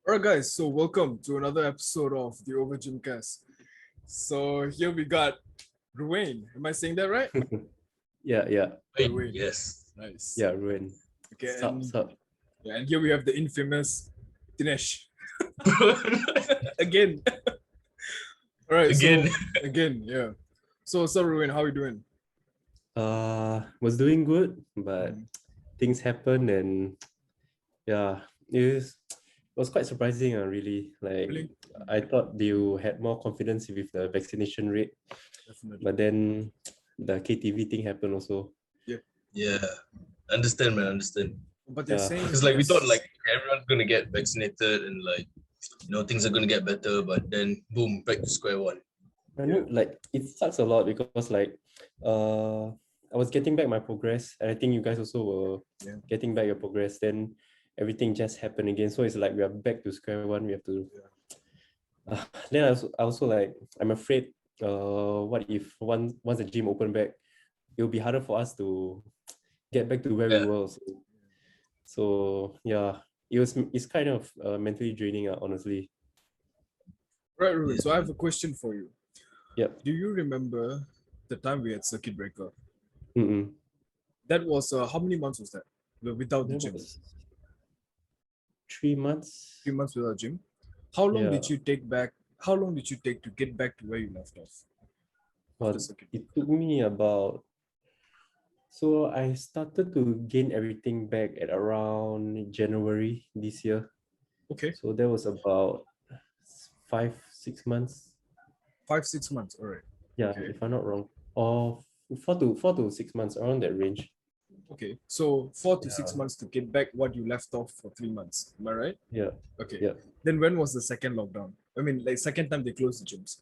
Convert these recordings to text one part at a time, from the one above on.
Alright, guys, so welcome to another episode of the Over Gymcast. So here we got Ruain. Am I saying that right? Yeah. Ruain. Yes. Nice. Yeah, Ruin. Okay, Sup. and here we have the infamous Dinesh. Again. Alright, Again. so again, yeah. So Ruain, how are you doing? Was doing good, but things happened and yeah, it was quite surprising, really. Like Really? I thought you had more confidence with the vaccination rate, Definitely. but then the KTV thing happened also. Yeah. Understand, man. Understand. But they're Yeah. saying Because we thought everyone's gonna get vaccinated and things are gonna get better, but then boom, back to square one. I know, it sucks a lot because I was getting back my progress, and I think you guys also were getting back your progress. Then everything just happened again, so it's like we are back to square one. We have to. Then I also I'm afraid. What if once the gym open back, it will be harder for us to get back to where we were. So yeah, it's kind of mentally draining, honestly. Right, Ruain. So I have a question for you. Yep. Do you remember the time we had circuit breaker? Mm-mm. That was how many months was that? Without the gym? 3 months. 3 months without gym. How long Yeah. did you take to get back to where you left off? Well, it took me about. So I started to gain everything back at around January this year. Okay. So that was about 5-6 months. 5-6 months. All right. Yeah, Okay. if I'm not wrong. Or 4 to 6 months, around that range. Okay. So 4 to 6 months to get back what you left off for 3 months. Am I right? Yeah. Okay. Yeah. Then when was the second lockdown? I mean, second time they closed the gyms.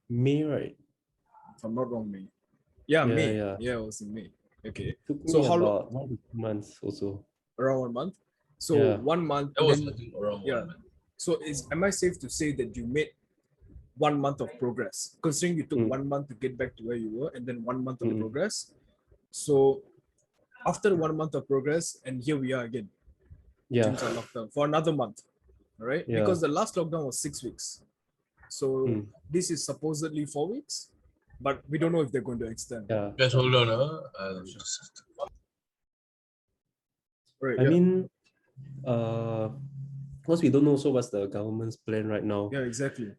May, right? If I'm not wrong, May. Yeah, May. Yeah. Yeah, it was in May. Okay. Took So me how long? about 1 to 2 months also. Around 1 month. So Yeah. 1 month. That was then, around 1 month. So am I safe to say that you made 1 month of progress, considering you took 1 month to get back to where you were, and then 1 month of progress? So after 1 month of progress, and here we are again. Yeah. Gyms are locked down for another month. All right. Yeah. Because the last lockdown was 6 weeks. So this is supposedly 4 weeks, but we don't know if they're going to extend. Yeah. Guys, hold on. Right. I mean, because we don't know also what's the government's plan right now. Yeah, exactly.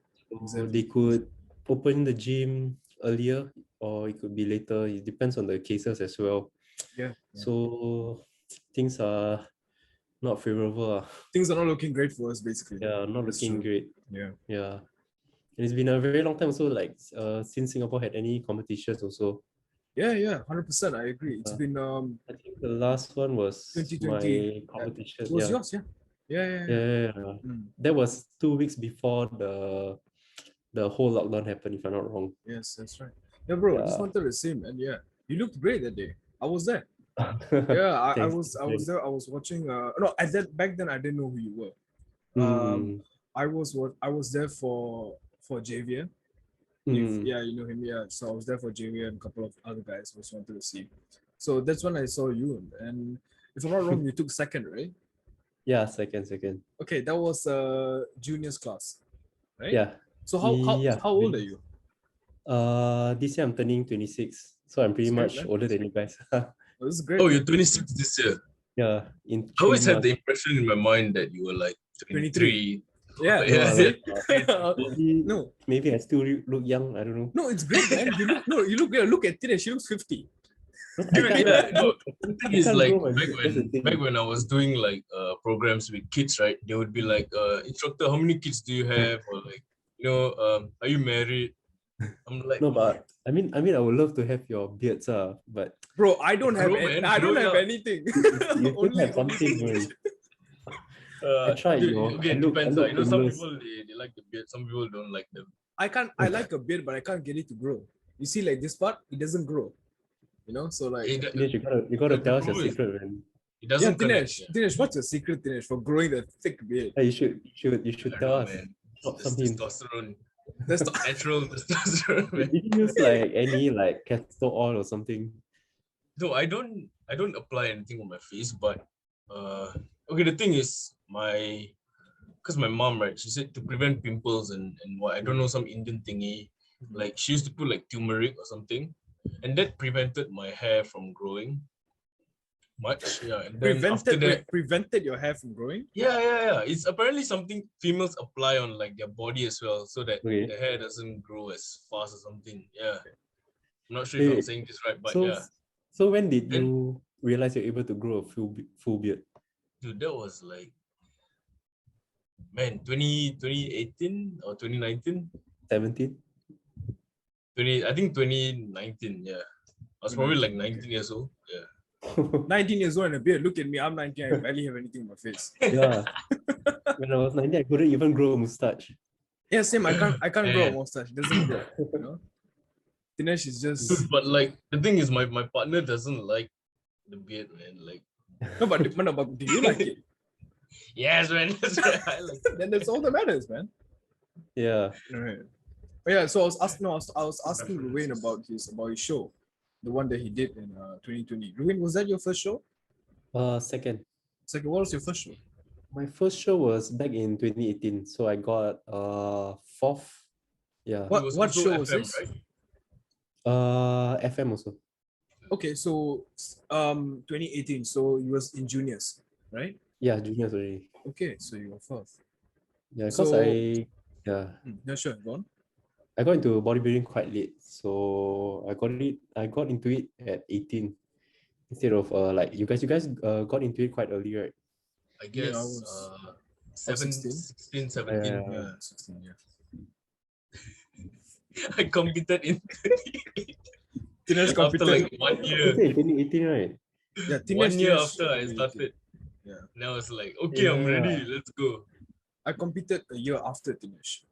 So they could open the gym earlier, or it could be later. It depends on the cases as well. Yeah. So things are not favorable. Things are not looking great for us, basically. Yeah, not That's looking true. great. Yeah. And it's been a very long time also, since Singapore had any competitions also. Yeah, 100%. I agree. It's been I think the last one was 2020. my competition. It was yours, yeah. That was 2 weeks before the whole lockdown happened, if I'm not wrong. Yes, that's right. Yeah, bro. Just wanted to say, man. Yeah, you looked great that day. I was there. Yeah, I was there. I was watching. No, back then I didn't know who you were. I was there for Javier. Yeah, you know him. Yeah, so I was there for Javier and a couple of other guys who just wanted to see. So that's when I saw you. And if I'm not wrong, you took second, right? Yeah, second. Okay, that was juniors class, right? Yeah. So how old are you? This year I'm turning 26, so I'm pretty much older than you guys. This is great. Oh, you're 26 this year. Yeah. I always had the impression in my mind that you were like 23. Yeah. Maybe I still look young. I don't know. No, it's great, man. You look great. Look at Tinesh. She looks 50. The thing is, back when I was doing programs with kids, right? They would be like, instructor, how many kids do you have? Or are you married? I'm like, no, but I mean, I would love to have your beards, but bro, I don't have anything. You don't have something. I tried. Okay, it depends. Some people they like the beard. Some people don't like them. I like a beard, but I can't get it to grow. You see, like this part, it doesn't grow. So like you gotta tell us your secret, man. It doesn't. Dinesh, what's your secret, Dinesh, for growing the thick beard? You should tell us. Testosterone. That's natural testosterone. Did you use any castor oil or something? No, I don't apply anything on my face, but okay, the thing is, because my mom, right, she said to prevent pimples and what, I don't know, some Indian thingy. Like she used to put like turmeric or something, and that prevented my hair from growing much. Yeah, and then after that, prevented your hair from growing? yeah. It's apparently something females apply on like their body as well, so that the hair doesn't grow as fast or something. Yeah. I'm not sure if I'm saying this right, but yeah. So when did you realize you're able to grow a full beard? Dude, that was like, man, 2018 or 2019? 17? I think 2019, yeah. I was probably like 19 years old. Yeah. 19 years old and a beard. Look at me, I'm 19, I barely have anything on my face. Yeah. When I was 19, I couldn't even grow a mustache. Yeah, same. I can't grow a mustache. It doesn't grow, you know? Dinesh is just... Dude, but like, the thing is, my partner doesn't like the beard, man. Like... No, but do you like it? Yes, man. That's right. I like it. Then that's all that matters, man. Yeah. Right. But yeah, so I was asking Ruain about his show, the one that he did in 2020. Ruain, was that your first show? Second. Second, what was your first show? My first show was back in 2018, so I got fourth. Yeah. What show was this? Right? FM also. Okay, so 2018, so you was in juniors, right? Yeah, juniors already. Okay, so you were fourth. Yeah, because Yeah, sure, go on. I got into bodybuilding quite late, so I got into it at 18 instead of like you guys got into it quite early, right? I guess I was 16, 17. Yeah, 16, yeah. I competed in after like 1 year. 2018, right? Yeah, 1 year after I started. Yeah. Now it's like, okay, I'm ready. Let's go. I competed a year after Dinesh.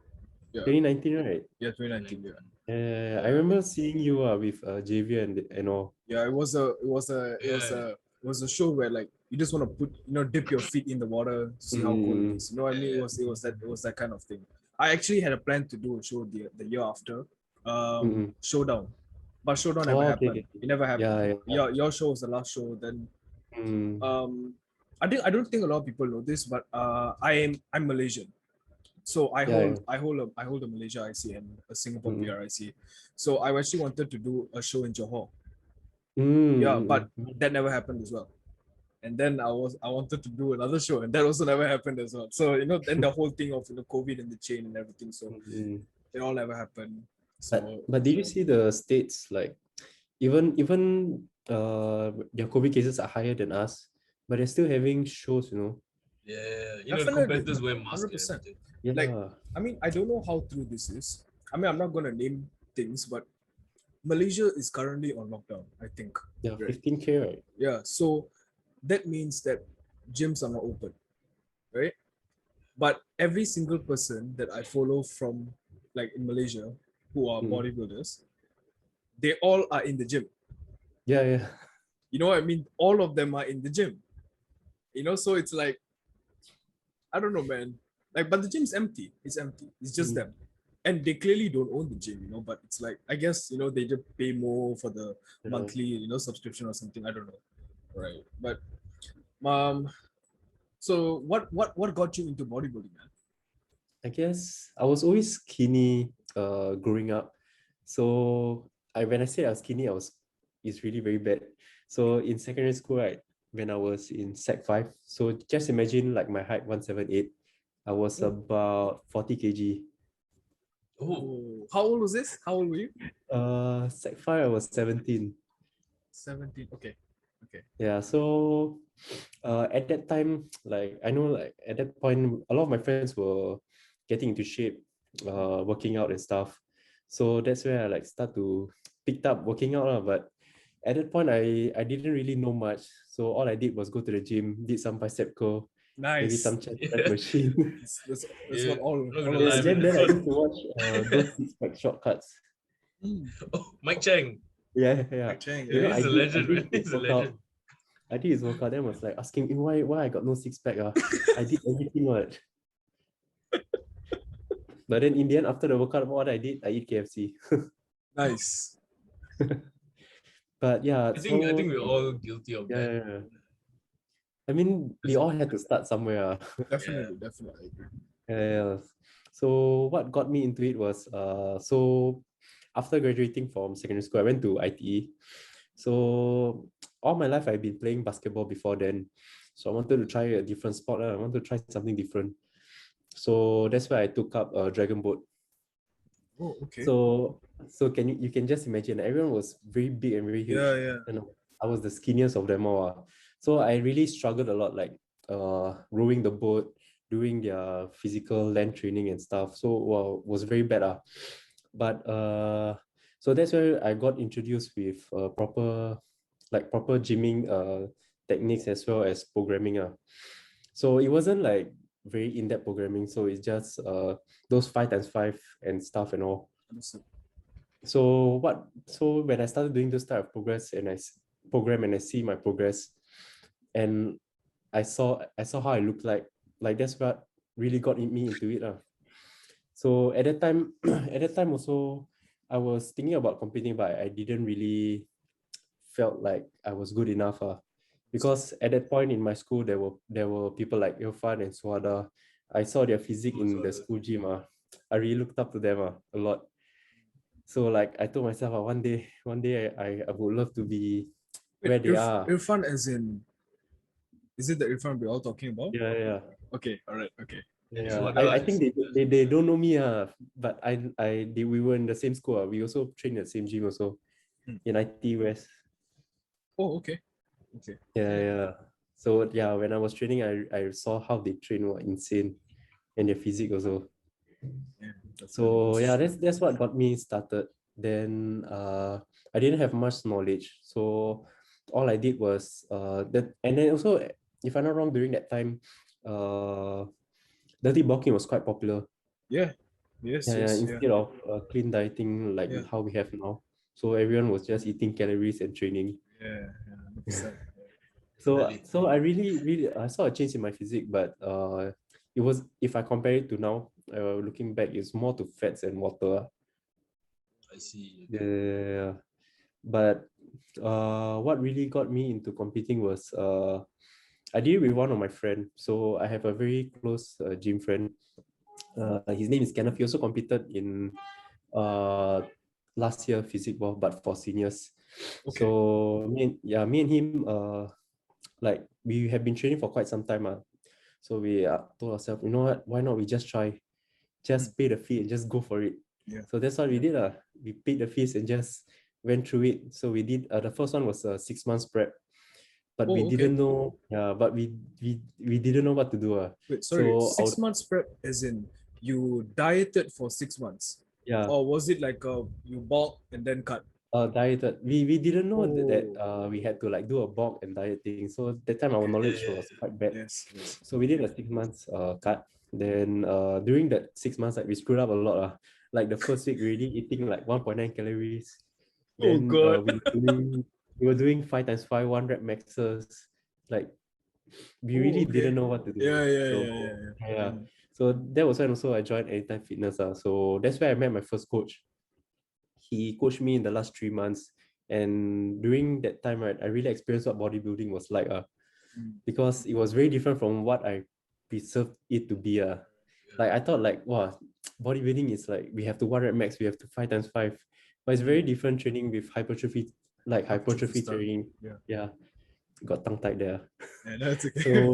Yeah. 2019, right? Yeah, 2019. Yeah. I remember seeing you with Javier and all. Yeah, it was a show where like you just want to dip your feet in the water to see how cold it is. You know what I mean? It was that kind of thing. I actually had a plan to do a show the year after, Showdown, but Showdown never happened. Okay. It never happened. Yeah. Your show was the last show. Then, I don't think a lot of people know this, but I'm Malaysian, so I hold a Malaysia IC and a Singapore PRIC. So I actually wanted to do a show in Johor. Yeah, but that never happened as well. And then I wanted to do another show, and that also never happened as well. So then the whole thing of COVID and the chain and everything, so it all never happened. So, but did you see the states, like even their COVID cases are higher than us, but they're still having shows, Yeah, the competitors wear masks. 100%. Yeah. Like, I mean, I don't know how true this is. I mean, I'm not gonna name things, but Malaysia is currently on lockdown, I think. Yeah, right? 15K, right? Yeah, so that means that gyms are not open, right? But every single person that I follow from like in Malaysia who are bodybuilders, they all are in the gym. Yeah. You know what I mean? All of them are in the gym. So it's like, I don't know, man. Like, but the gym's empty. It's empty. It's just them. And they clearly don't own the gym, but it's like, I guess, they just pay more for the monthly, subscription or something. I don't know. Right. But so what got you into bodybuilding, man? I guess I was always skinny growing up. So when I say I was skinny, it's really very bad. So in secondary school, right, when I was in Sec 5, so just imagine like my height 178, I was about 40 kg. Oh, how old was this? How old were you? Sec 5, I was 17. 17, okay. Yeah, so at that time, like I know, like at that point, a lot of my friends were getting into shape, working out and stuff. So that's where I like start to picked up working out, but at that point I didn't really know much. So all I did was go to the gym, did some bicep curl, maybe some chest press machine. That's what all then I used to watch those six-pack shortcuts. Oh, Mike Chang. Yeah. Mike Chang. He's a legend, man. He's a legend. I did his workout, then was like asking him why I got no six-pack. I did everything what. But then in the end, after the workout, what I did, I eat KFC. Nice. But yeah, I think we're all guilty of that. Yeah. I mean, we all had to start somewhere. Definitely, definitely. Yeah. So what got me into it was so after graduating from secondary school, I went to ITE. So all my life I've been playing basketball before then. So I wanted to try a different sport. I wanted to try something different. So that's why I took up a dragon boat. Oh, okay. So can you can just imagine everyone was very big and very huge. Yeah, yeah. And I was the skinniest of them all. So I really struggled a lot, like rowing the boat, doing their physical land training and stuff. So was very bad. But so that's where I got introduced with proper gymming techniques as well as programming. So it wasn't like very in-depth programming. So it's just those 5x5 and stuff and all. Understood. So when I started doing this type of program and I see my progress, and I saw how I looked like that's what really got me into it. So at that time at that time also I was thinking about competing, but I didn't really felt like I was good enough. Because at that point in my school there were people like Irfan and Suada. I saw their physique in the school gym. I really looked up to them a lot. So like I told myself, one day I would love to be where they are. Irfan as in, is it the Irfan we're all talking about? Yeah. Okay, all right, okay. Yeah, I think they don't know me, but we were in the same school. We also trained at the same gym also in IT West. Oh, okay. Okay. Yeah. So yeah, when I was training, I saw how they train were insane, and their physique also. Yeah, So yeah, that's what got me started. Then I didn't have much knowledge, so all I did was that, and then also, if I'm not wrong, during that time, dirty bulking was quite popular. Yeah. Yes. Instead of clean dieting like Yeah. how we have now, so everyone was just eating calories and training. Yeah. 100%. So I really I saw a change in my physique, but it was, if I compare it to now, looking back, it's more to fats and water. I see. Yeah. But what really got me into competing was I did it with one of my friends. So I have a very close gym friend. His name is Kenneth. He also competed in last year physique ball, but for seniors. Okay. So me and him like we have been training for quite some time. So we told ourselves, you know what, why not we just try, just pay the fee and just go for it. Yeah. So that's what we did. We paid the fees and just went through it. So we did the first one was a 6 months prep, but we didn't know. But we didn't know what to do. Wait, sorry, so 6 months prep as in you dieted for 6 months? Yeah. Or was it like you bulk and then cut? Dieted. We didn't know that we had to like do a bulk and dieting. So that time our knowledge was quite bad. Yes. So we did a 6 months cut. Then during that 6 months, like we screwed up a lot. Like the first week, really eating like 1.9 calories. Then God. we were doing 5x5 1 rep maxes. Like we really didn't know what to do. Yeah. So that was when also I joined Anytime Fitness. So that's where I met my first coach. He coached me in the last 3 months, and during that time, right, I really experienced what bodybuilding was like. Because it was very different from what I perceived it to be. Like I thought like, wow, bodybuilding is like we have to 1 rep max, we have to 5x5. But it's very different training with hypertrophy training. Yeah. Got tongue tied there. Yeah, that's okay.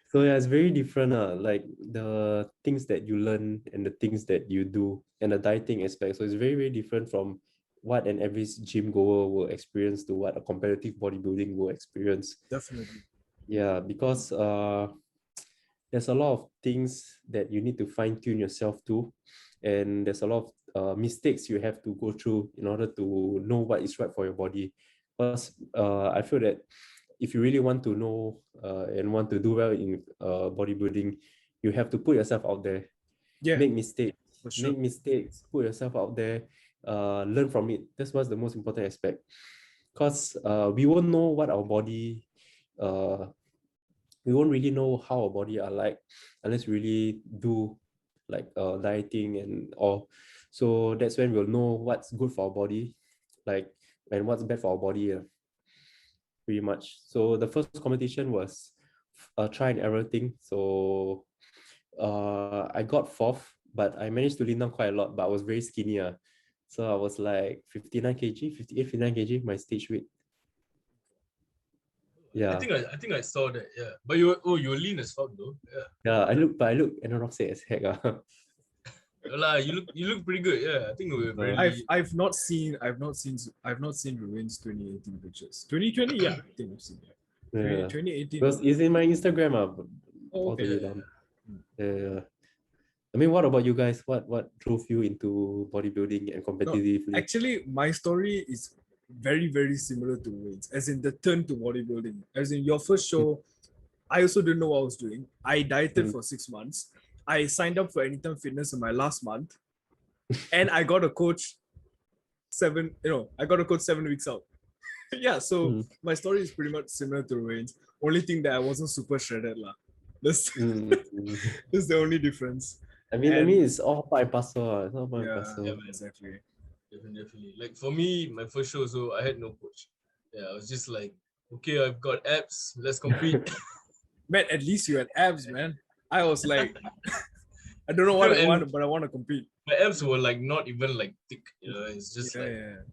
So yeah, it's very different. Like the things that you learn and the things that you do and the dieting aspect. So it's very, very different from what an average gym goer will experience to what a competitive bodybuilding will experience. Definitely. Yeah, because there's a lot of things that you need to fine-tune yourself to, and there's a lot of mistakes you have to go through in order to know what is right for your body. Because I feel that if you really want to know and want to do well in bodybuilding, you have to put yourself out there. Make mistakes. Make mistakes, put yourself out there, learn from it. That's what's the most important aspect. Because we won't know what our body, we won't really know how our body are like unless we really do like dieting and all. So that's when we'll know what's good for our body, like, and what's bad for our body. pretty much. So the first competition was a try and error thing. So I got fourth, but I managed to lean down quite a lot, but I was very skinny. So I was like 59 kg, 58, 59 kg, my stage weight. Yeah. I think I saw that. Yeah, but you're lean as fuck though. Yeah. Yeah, I look anorexic as heck. You look pretty good. Yeah, I think we were very. I've not seen Ruin's 2018 pictures. 2020, yeah, I think I've seen it. Yeah. 2018. Because it's in my Instagram. Okay. Yeah. I mean, what about you guys? What drove you into bodybuilding and competitively? No, actually, my story is very, very similar to Ruin's, as in the turn to bodybuilding. As in your first show, I also didn't know what I was doing. I dieted for 6 months. I signed up for Anytime Fitness in my last month, and I got a coach 7 weeks out. Yeah, so my story is pretty much similar to Ruin's. Only thing that I wasn't super shredded lah. That's the only difference. I mean, it's all part and parcel. It's all part and parcel. Yeah, exactly. Definitely. Like for me, my first show, so I had no coach. Yeah, I was just like, okay, I've got abs. Let's compete. Man, at least you had abs, man. I was like, I don't know what I want, but I want to compete. My abs were like not even like thick. You know, it's just man.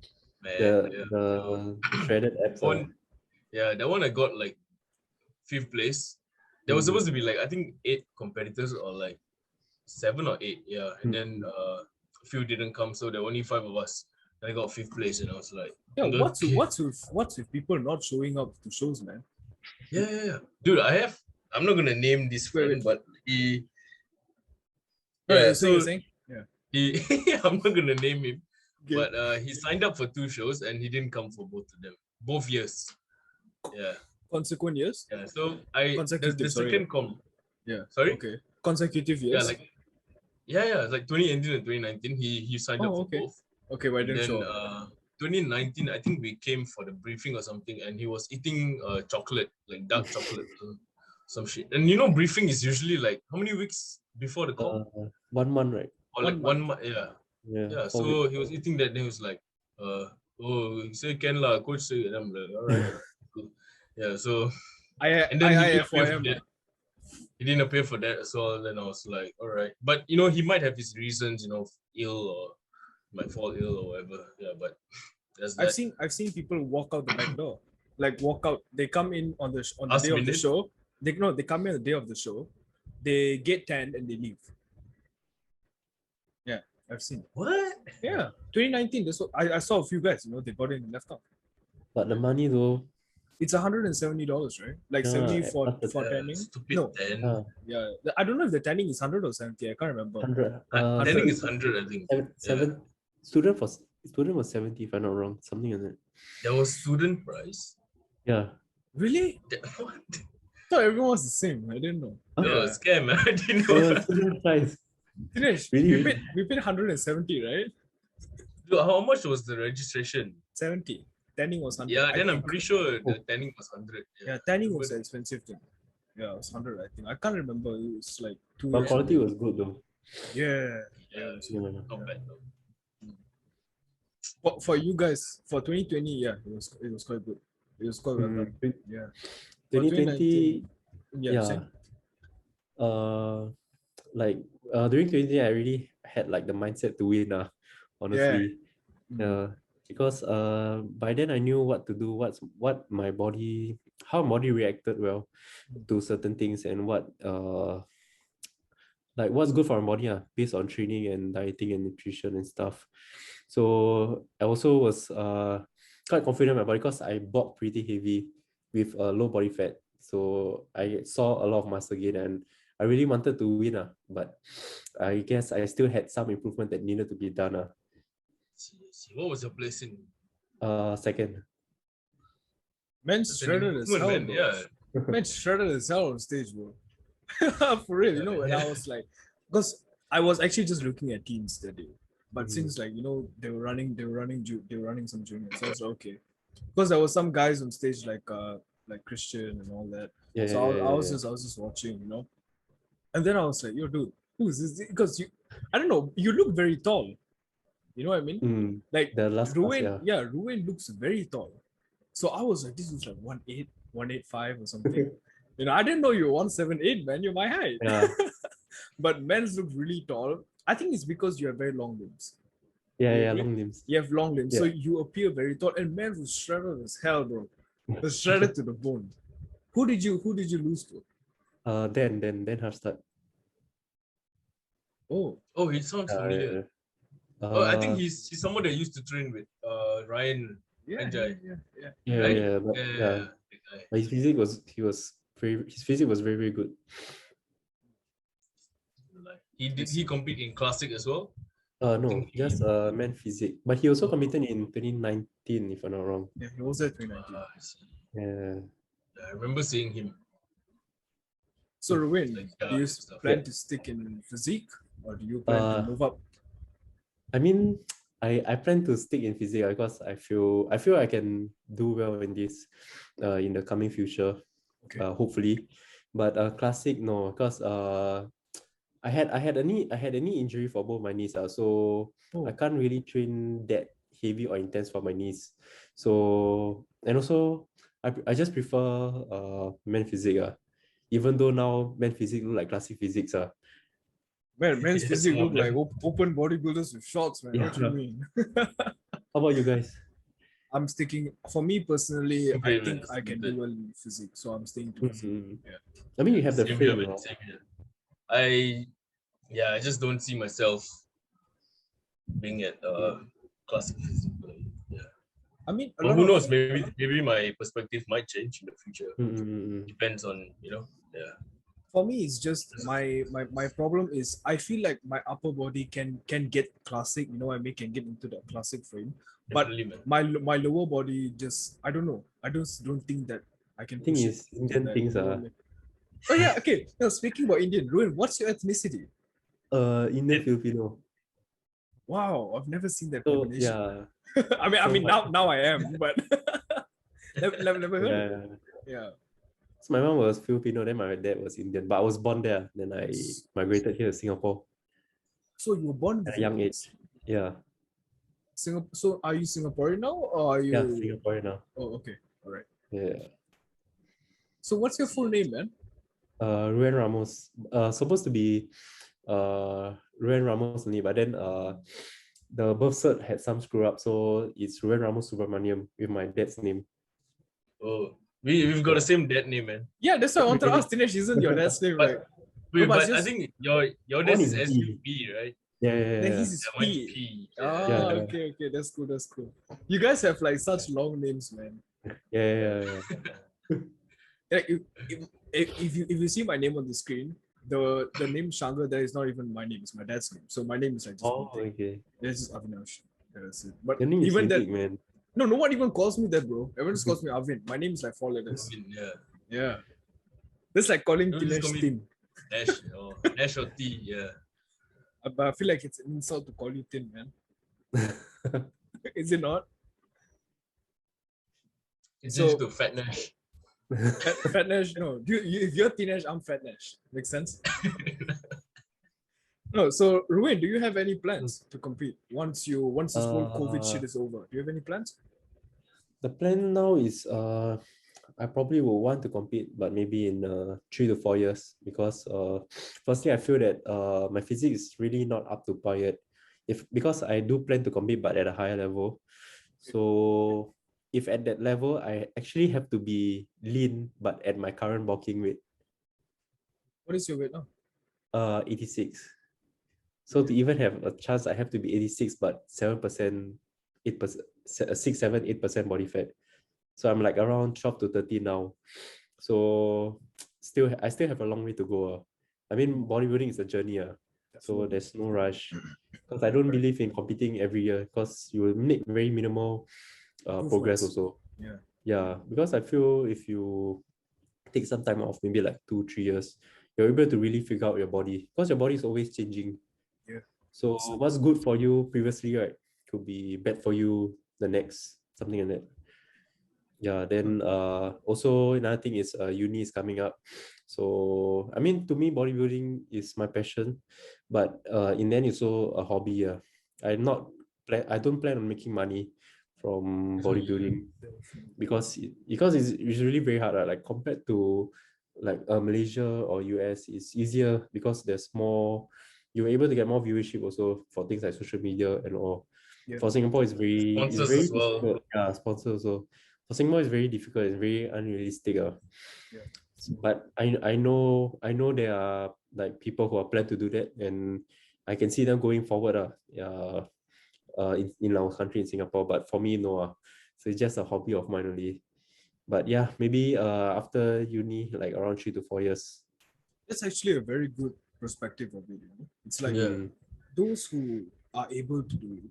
The shredded abs. That one I got like 5th place. There was supposed to be like I think 8 competitors or like 7 or 8. Yeah, and then a few didn't come, so there were only 5 of us. And I got 5th place, and I was like, yeah, what's with people not showing up to shows, man? Yeah. Dude, I'm not gonna name this friend, but he. Yeah, so you're saying? Yeah. I'm not gonna name him, but he signed up for 2 shows and he didn't come for both of them, both years. Yeah. Consequent years? Yeah. So the second comp. Yeah. Sorry. Okay. Consecutive years. Yeah, like 2018 and 2019. He signed up for both. Okay, but then 2019, I think we came for the briefing or something, and he was eating chocolate, like dark chocolate, some shit. And you know, briefing is usually like how many weeks before the comp? 1 month, right? Or like 1 month, yeah. So he was eating that, and he was like, he said can lah, coach say, and I'm like, all right, cool. Yeah. So and then he didn't appear for that as well. Then I was like, all right, but you know, he might have his reasons, you know, ill or might fall ill or whatever. Yeah, but I've seen people walk out the back door, like walk out. They come in on the day of the show. They come in on the day of the show. They get tanned and they leave. Yeah, I've seen. What? Yeah, 2019. That's what I saw a few guys. You know, they got in and left out. But the money though. It's $170, right? Like 70 for tanning. No. Yeah, I don't know if the tanning is 100 or 70. I can't remember. 100. Tanning is 100, I think. 7. Student was 70, if I'm not wrong. Something like that. There was student price. Yeah. Really? What? I thought everyone was the same. I didn't know. No, scam, man. I didn't know. Student price. Dinesh, really? we paid 170, right? Dude, how much was the registration? 70. Tanning was 100. Yeah, then I'm pretty sure the tanning was 100. Yeah, tanning was an expensive thing. Yeah, it was 100, I think. I can't remember. It was like 2 But years quality ago. was good though. Yeah. Not bad though. For you guys, for 2020, yeah, it was quite good. It was quite well done. Yeah. 2020, same. During 2020, I really had like the mindset to win, honestly. Because by then I knew what to do, how my body reacted well to certain things, and what's good for my body, based on training and dieting and nutrition and stuff. So I also was quite confident in my body because I bulked pretty heavy with low body fat. So I saw a lot of muscle gain, and I really wanted to win, but I guess I still had some improvement that needed to be done. What was your placing? Second. Men's shredded as hell, bro. Yeah. Men's shredded as hell on stage, bro. For real, you know, when I was like, because I was actually just looking at teams that day, but since like, you know, they were running some juniors, so I was like, okay, because there were some guys on stage like Christian and all that. I was just watching, you know, and then I was like, yo, dude, who is this? Because I don't know, you look very tall. You know what I mean? Like the last Ruain, Ruain looks very tall. So I was like, this was like 1.8, 1.85 or something. You know, I didn't know you were 1.78, man. You're my height. Yeah. But men's look really tall. I think it's because you have very long limbs. Yeah, long limbs. You have long limbs, so Yeah. you appear very tall. And men was shredded as hell, bro. Was shredded to the bone. Who did you lose to? Then Harstad. Oh, he sounds familiar. I think he's someone that used to train with Ryan. yeah, Anjay. yeah. But his physique was very, very good. He compete in classic as well? No, just man physique. But he also competed in 2019, if I'm not wrong. Yeah, he was at 2019. Yeah. I remember seeing him. So Ruain, do you plan to stick in physique, or do you plan to move up? I mean, I plan to stick in physique because I feel I can do well in this in the coming future. Okay. Hopefully. But classic no, because I had a knee injury for both my knees, so I can't really train that heavy or intense for my knees. So, and also I just prefer men physique, even though now men physique look like classic physiques. Man, men's physique look like open bodybuilders with shorts, man. What you mean? How about you guys? I'm sticking. For me personally, I think I can do well in physique, so I'm staying to physique. Yeah. I mean, you have the frame. I just don't see myself being at classic physique. Yeah. I mean, who knows? Maybe my perspective might change in the future. Depends on Yeah. For me, it's just my problem is I feel like my upper body can get classic. You know, I can get into the classic frame, but my lower body just I don't know. I don't think that I can. Thing is, Indian things are. Oh yeah, okay. Now speaking about Indian, Ruain, what's your ethnicity? Indian Filipino. Wow, I've never seen that combination. Yeah. I mean now I am, but never heard of it. Yeah. So my mom was Filipino, then my dad was Indian, but I was born there. Then I migrated here to Singapore. So you were born at a young age. Yeah. Singapore. So are you Singaporean now, or are you? Yeah, Singaporean now. Oh, okay. All right. Yeah. So what's your full name, man? Ruain Ramos. Supposed to be Ruain Ramos only, but then the birth cert had some screw up, so it's Ruain Ramos Subramaniam with my dad's name. Oh, we've got the same dad name, man. Yeah, that's why I wanted to ask Dinesh, isn't your dad's name right? But I think your dad's is SUP, right? Yeah. Then his is P. Okay, that's cool. You guys have like such long names, man. Yeah. Like if you see my name on the screen, the name Shankar there is not even my name, it's my dad's name. So my name is like just okay. It's just Avinash. That's it. But your name is even unique, man. No one even calls me that, bro. Everyone just calls me Avin. My name is like 4 letters. Yeah. That's like calling Dinesh Tin. Nash or T, yeah. But I feel like it's an insult to call you Tin, man. Is it not? It's just to Fat Nash. Fat Nash, no. If you're Dinesh, I'm Fat Nash. Makes sense? No, so Ruain, do you have any plans to compete once this whole COVID shit is over? Do you have any plans? The plan now is I probably will want to compete, but maybe in 3 to 4 years, because firstly I feel that my physique is really not up to par yet. Because I do plan to compete, but at a higher level. So if at that level I actually have to be lean, but at my current bulking weight. What is your weight now? 86. So to even have a chance, I have to be 86, but 7%, 8%, 6, 7, 8% body fat. So I'm like around 12 to 13 now. So I still have a long way to go. I mean, bodybuilding is a journey. So there's no rush. Because I don't believe in competing every year, because you will make very minimal progress also. Yeah, because I feel if you take some time off, maybe like 2-3 years, you're able to really figure out your body, because your body is always changing. So what's good for you previously, right, could be bad for you the next, something like that. Yeah, then also another thing is uni is coming up. So I mean, to me, bodybuilding is my passion, but in the end it's also a hobby. I don't plan on making money, from bodybuilding because it's really very hard. Like compared to like Malaysia or US, it's easier because there's more. You're able to get more viewership also for things like social media and all. Yeah. For Singapore, it's very Sponsors as well. difficult. Yeah, sponsors also. For Singapore, it's very difficult. It's very unrealistic. Yeah. But I know there are like people who are plan to do that, and I can see them going forward. In our country in Singapore. But for me, no. So it's just a hobby of mine only. But yeah, maybe after uni, like around 3 to 4 years. That's actually a very good perspective of it. It's like those who are able to do it,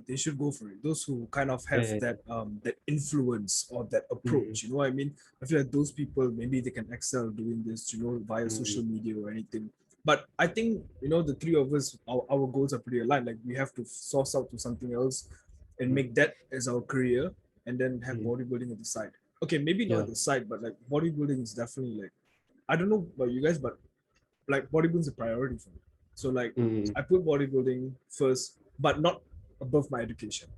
they should go for it. Those who kind of have that influence or that approach, you know what I mean? I feel like those people, maybe they can excel doing this, via social media or anything. But I think, the three of us, our goals are pretty aligned. Like we have to source out to something else and make that as our career and then have bodybuilding at the side. Okay, maybe not at the side, but like bodybuilding is definitely like, I don't know about you guys, but like bodybuilding is a priority for me. So like I put bodybuilding first, but not above my education.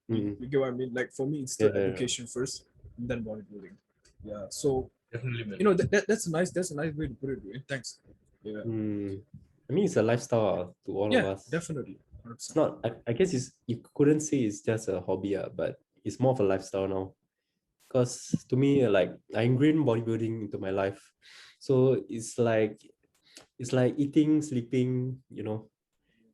You get what I mean? Like for me, it's still education first, and then bodybuilding. Yeah. So definitely, man. That's a nice way to put it. Dude. Thanks. Yeah. I mean, it's a lifestyle to all of us. Definitely. 100%. It's not. I guess you couldn't say it's just a hobby, but it's more of a lifestyle now. Because to me, like I ingrained bodybuilding into my life, so it's like eating, sleeping,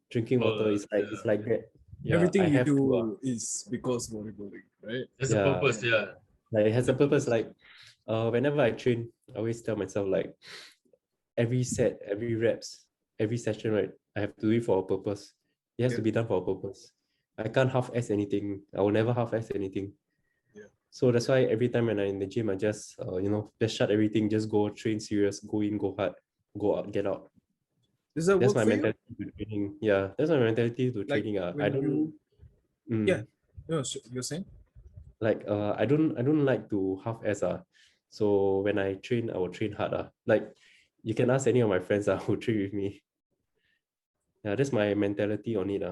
drinking water. It's like that. Yeah, everything you do is because bodybuilding, right? There's a purpose, Like it has a purpose. Like whenever I train, I always tell myself like every set, every reps, every session, right? I have to do it for a purpose. It has to be done for a purpose. I can't half-ass anything. I will never half-ass anything. So that's why every time when I'm in the gym, I just, just shut everything, just go train serious, go in, go hard, go out, get out. That's my mentality to training. Yeah, that's my mentality to training. I don't. You're saying? Like I don't like to half-ass. So when I train, I will train hard. Like you can ask any of my friends who train with me. Yeah, that's my mentality on it.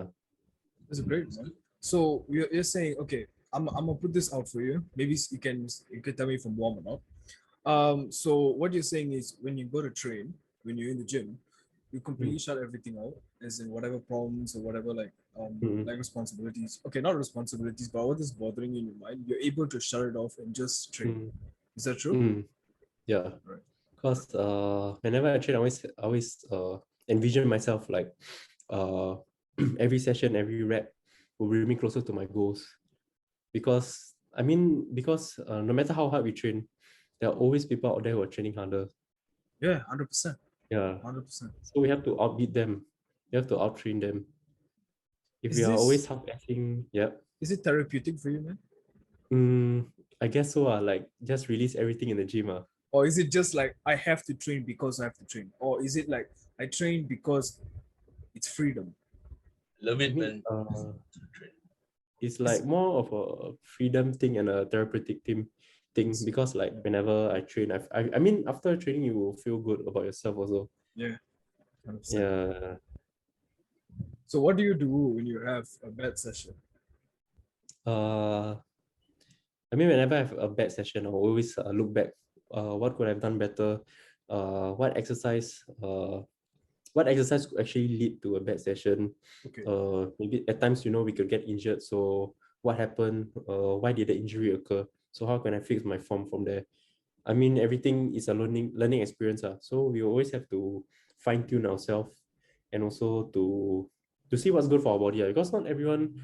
That's great, man. So you're saying, okay, I'm gonna put this out for you. Maybe you can tell me if I'm warm or not. So what you're saying is when you go to train, when you're in the gym, you completely shut everything out, as in whatever problems or whatever like responsibilities. Okay, not responsibilities, but what is bothering you in your mind, you're able to shut it off and just train. Is that true? Yeah. Because whenever I train, I always envision myself like every session, every rep will bring me closer to my goals. Because no matter how hard we train, there are always people out there who are training harder. Yeah, 100%. Yeah, 100%. So we have to outbeat them. We have to out-train them. If we are always half-assing, Is it therapeutic for you, man? I guess so. Like just release everything in the gym. Or is it just like I have to train because I have to train? Or is it like I train because it's freedom? Love it, man. It's like more of a freedom thing and a therapeutic thing because like whenever I train, I mean after training you will feel good about yourself also. Yeah. 100%. Yeah. So what do you do when you have a bad session? I mean whenever I have a bad session, I'll always look back. What could I have done better? What exercise could actually lead to a bad session? Okay. Maybe at times we could get injured. So what happened? Why did the injury occur? So how can I fix my form from there? I mean everything is a learning experience. So we always have to fine-tune ourselves and also to see what's good for our body. Because not everyone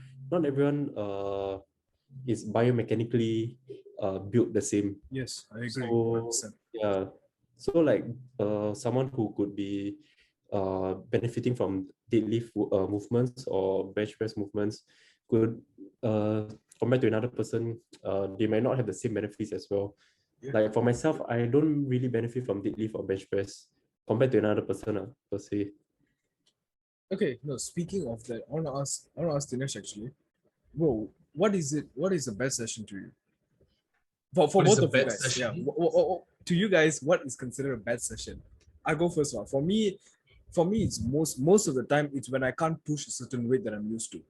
is biomechanically built the same. Yes, I agree. So, yeah. So like someone who could be benefiting from deadlift movements or bench press movements could compared to another person, they might not have the same benefits as well. Like for myself, I don't really benefit from deadlift or bench press compared to another person per se. Okay, no, speaking of that, I want to ask Dinesh actually. Whoa, what is a bad session to you? For both of you guys, yeah. To you guys, what is considered a bad session? I go first one. For me, it's most of the time it's when I can't push a certain weight that I'm used to.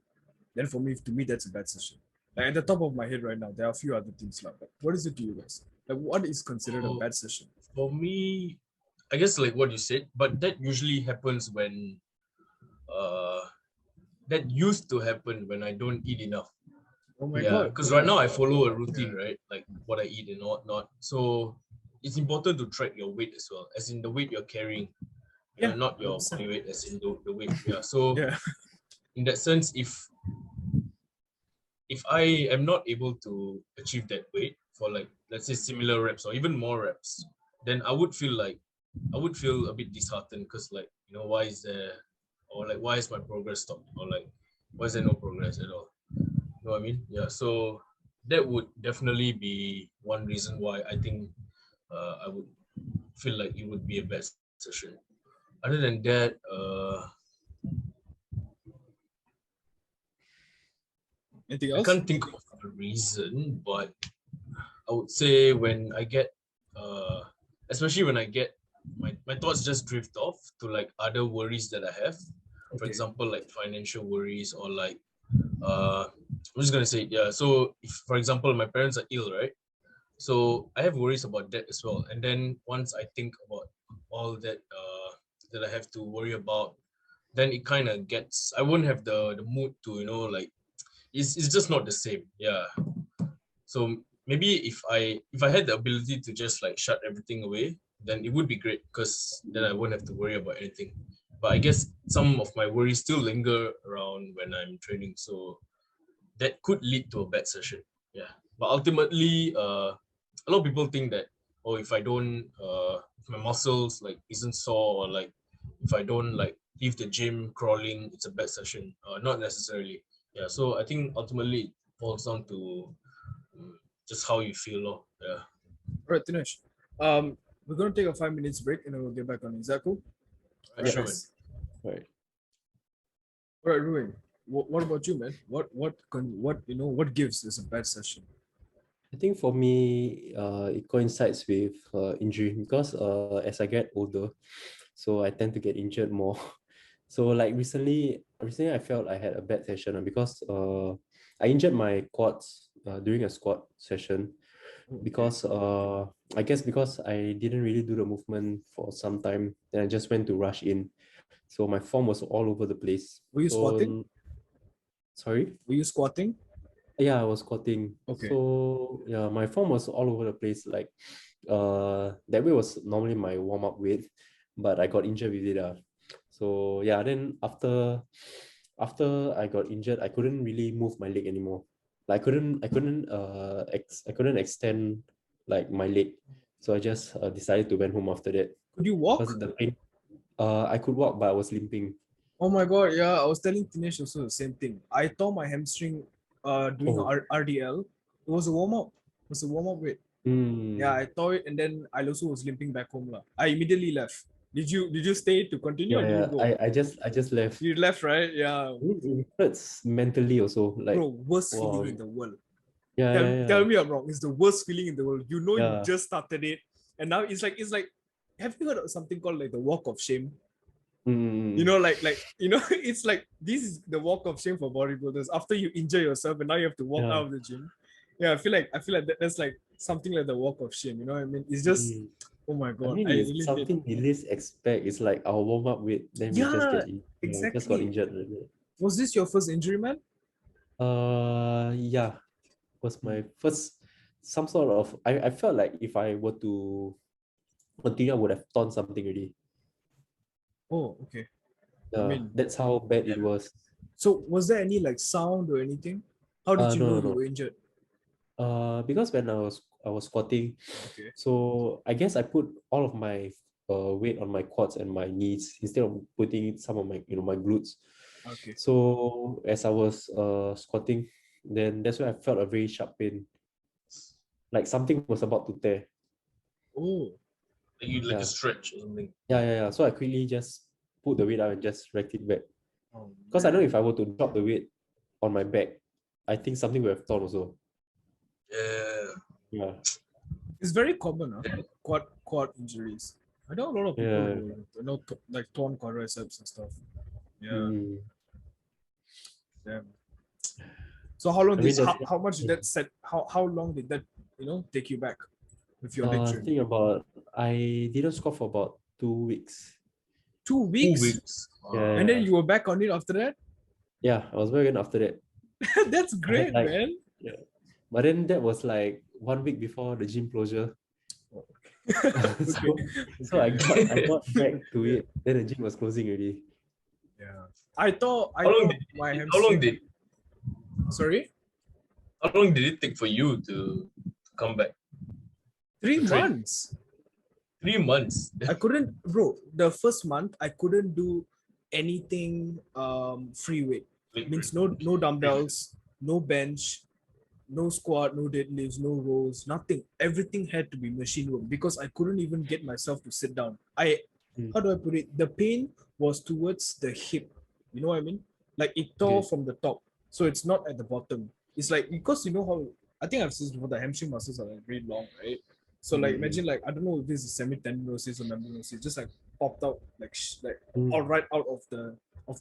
Then to me, that's a bad session. Like at the top of my head right now, there are a few other things. But what is it to you guys? Like what is considered a So bad session? for me, I guess like what you said, but that usually happens when uh that used to happen when I don't eat enough. Oh my Yeah, god. because right now I follow a Yeah. routine, right? Like what I eat and whatnot. So it's important to track your weight as well, as in the weight you're carrying, Yeah. not your 100%. body weight, as in the weight. Yeah. So Yeah. in that sense, if I am not able to achieve that weight for like let's say similar reps or even more reps, then I would feel a bit disheartened because like why is there or like why is my progress stopped or like why is there no progress at all? You know what I mean? Yeah. So that would definitely be one reason why I think I would feel like it would be a bad session. Other than that, Anything I else? can't think of a reason, but I would say when I get, especially when I get my thoughts just drift off to like other worries that I have. For Okay. example, like financial worries or like, I'm just gonna say, yeah. So if, for example, my parents are ill, right? So I have worries about that as well. And then once I think about all that that I have to worry about, then it kind of gets. I won't have the mood to like. It's just not the same. Yeah. So maybe if I had the ability to just like shut everything away, then it would be great because then I won't have to worry about anything. But I guess some of my worries still linger around when I'm training, so that could lead to a bad session. Yeah, but ultimately, a lot of people think that if I don't, if my muscles like isn't sore or like if I don't like leave the gym crawling, it's a bad session. Not necessarily. Yeah, so I think ultimately it falls down to mm, just how you feel. Yeah. All right, Dinesh. We're gonna take a 5 minutes break and then we'll get back on. Is that cool? Right, All right, sure, man. nice. Right. All right, Ruin. What about you, man? What gives is a bad session? I think for me, it coincides with injury because as I get older, so I tend to get injured more. So like recently I felt I had a bad session because I injured my quads during a squat session Okay. because I guess because I didn't really do the movement for some time, then I just went to rush in. So my form was all over the place. Were you squatting? So sorry? Were you squatting? Yeah, I was squatting. Okay. So yeah, my form was all over the place. Like that weight was normally my warm-up weight, but I got injured with it. So yeah, then after I got injured, I couldn't really move my leg anymore. Like I couldn't extend like my leg. So I just decided to went home after that Could you because walk? the pain. I could walk, but I was limping. Oh my god, yeah, I was telling Dinesh also the same thing. I tore my hamstring doing Oh. RDL. It was a warm-up. It was a warm-up weight. Yeah, I tore it and then I also was limping back home. I immediately left. Did you stay to continue or Yeah, did you yeah. go? I just left. You left, right? Yeah. It hurts mentally also. Like, Bro, worst wow. feeling in the world. Yeah, Tell, yeah, tell yeah. me I'm wrong. It's the worst feeling in the world. You know you Yeah. just started it. And now it's like have you heard of something called like the walk of shame? Mm. It's like this is the walk of shame for bodybuilders after you injure yourself and now you have to walk Yeah. out of the gym. Yeah, I feel like that's like something like the walk of shame. You know what I mean? It's just, Mm. oh my I god, mean, I it's really hate. something we least expect. It's like our warm up weight, then we just Yeah, just got exactly. injured. Like that. Was this your first injury, man? Yeah, was my first some sort of. I felt like if I were to continue, I would have torn something already. Oh, okay. I mean, That's how bad it Yeah. was. so was there any like sound or anything? How did you No, know no, you no. were injured? Because when I was squatting, Okay. so I guess I put all of my weight on my quads and my knees instead of putting some of my my glutes. Okay. So as I was squatting, then that's when I felt a very sharp pain, like something was about to tear. Oh, Like you like a Yeah, stretch or something. yeah. So I quickly just put the weight out and just racked it back. oh Because I know man. if I were to drop the weight on my back, I think something would have torn also. Yeah. Yeah, It's very common, huh? Quad injuries. I know a lot of people yeah. who like torn quadriceps and stuff. Yeah, Mm. damn. So how long did how much did that set? How long did that take you back with your leg training? I didn't squat for about 2 weeks. 2 weeks. 2 weeks. Yeah. And then you were back on it after that. Yeah, I was back again after that. That's great, man. Yeah. But then that was like 1 week before the gym closure. So I got back to it. Then the gym was closing already. Yeah. I thought my hamstring. How long did? Sorry. How long did it take for you to come back? 3 months. 3 months. I couldn't, bro. The first month I couldn't do anything free weight. Means no dumbbells, no bench, no squat, no deadlifts, no rows, nothing. Everything had to be machine work because I couldn't even get myself to sit down. How do I put it? The pain was towards the hip. You know what I mean? Like it tore from the top. So it's not at the bottom. It's like, because you know how, I think I've said before, the hamstring muscles are like very long, right? So like imagine like, I don't know if this is semitendinosus or membranosus, just like popped out like all right out of the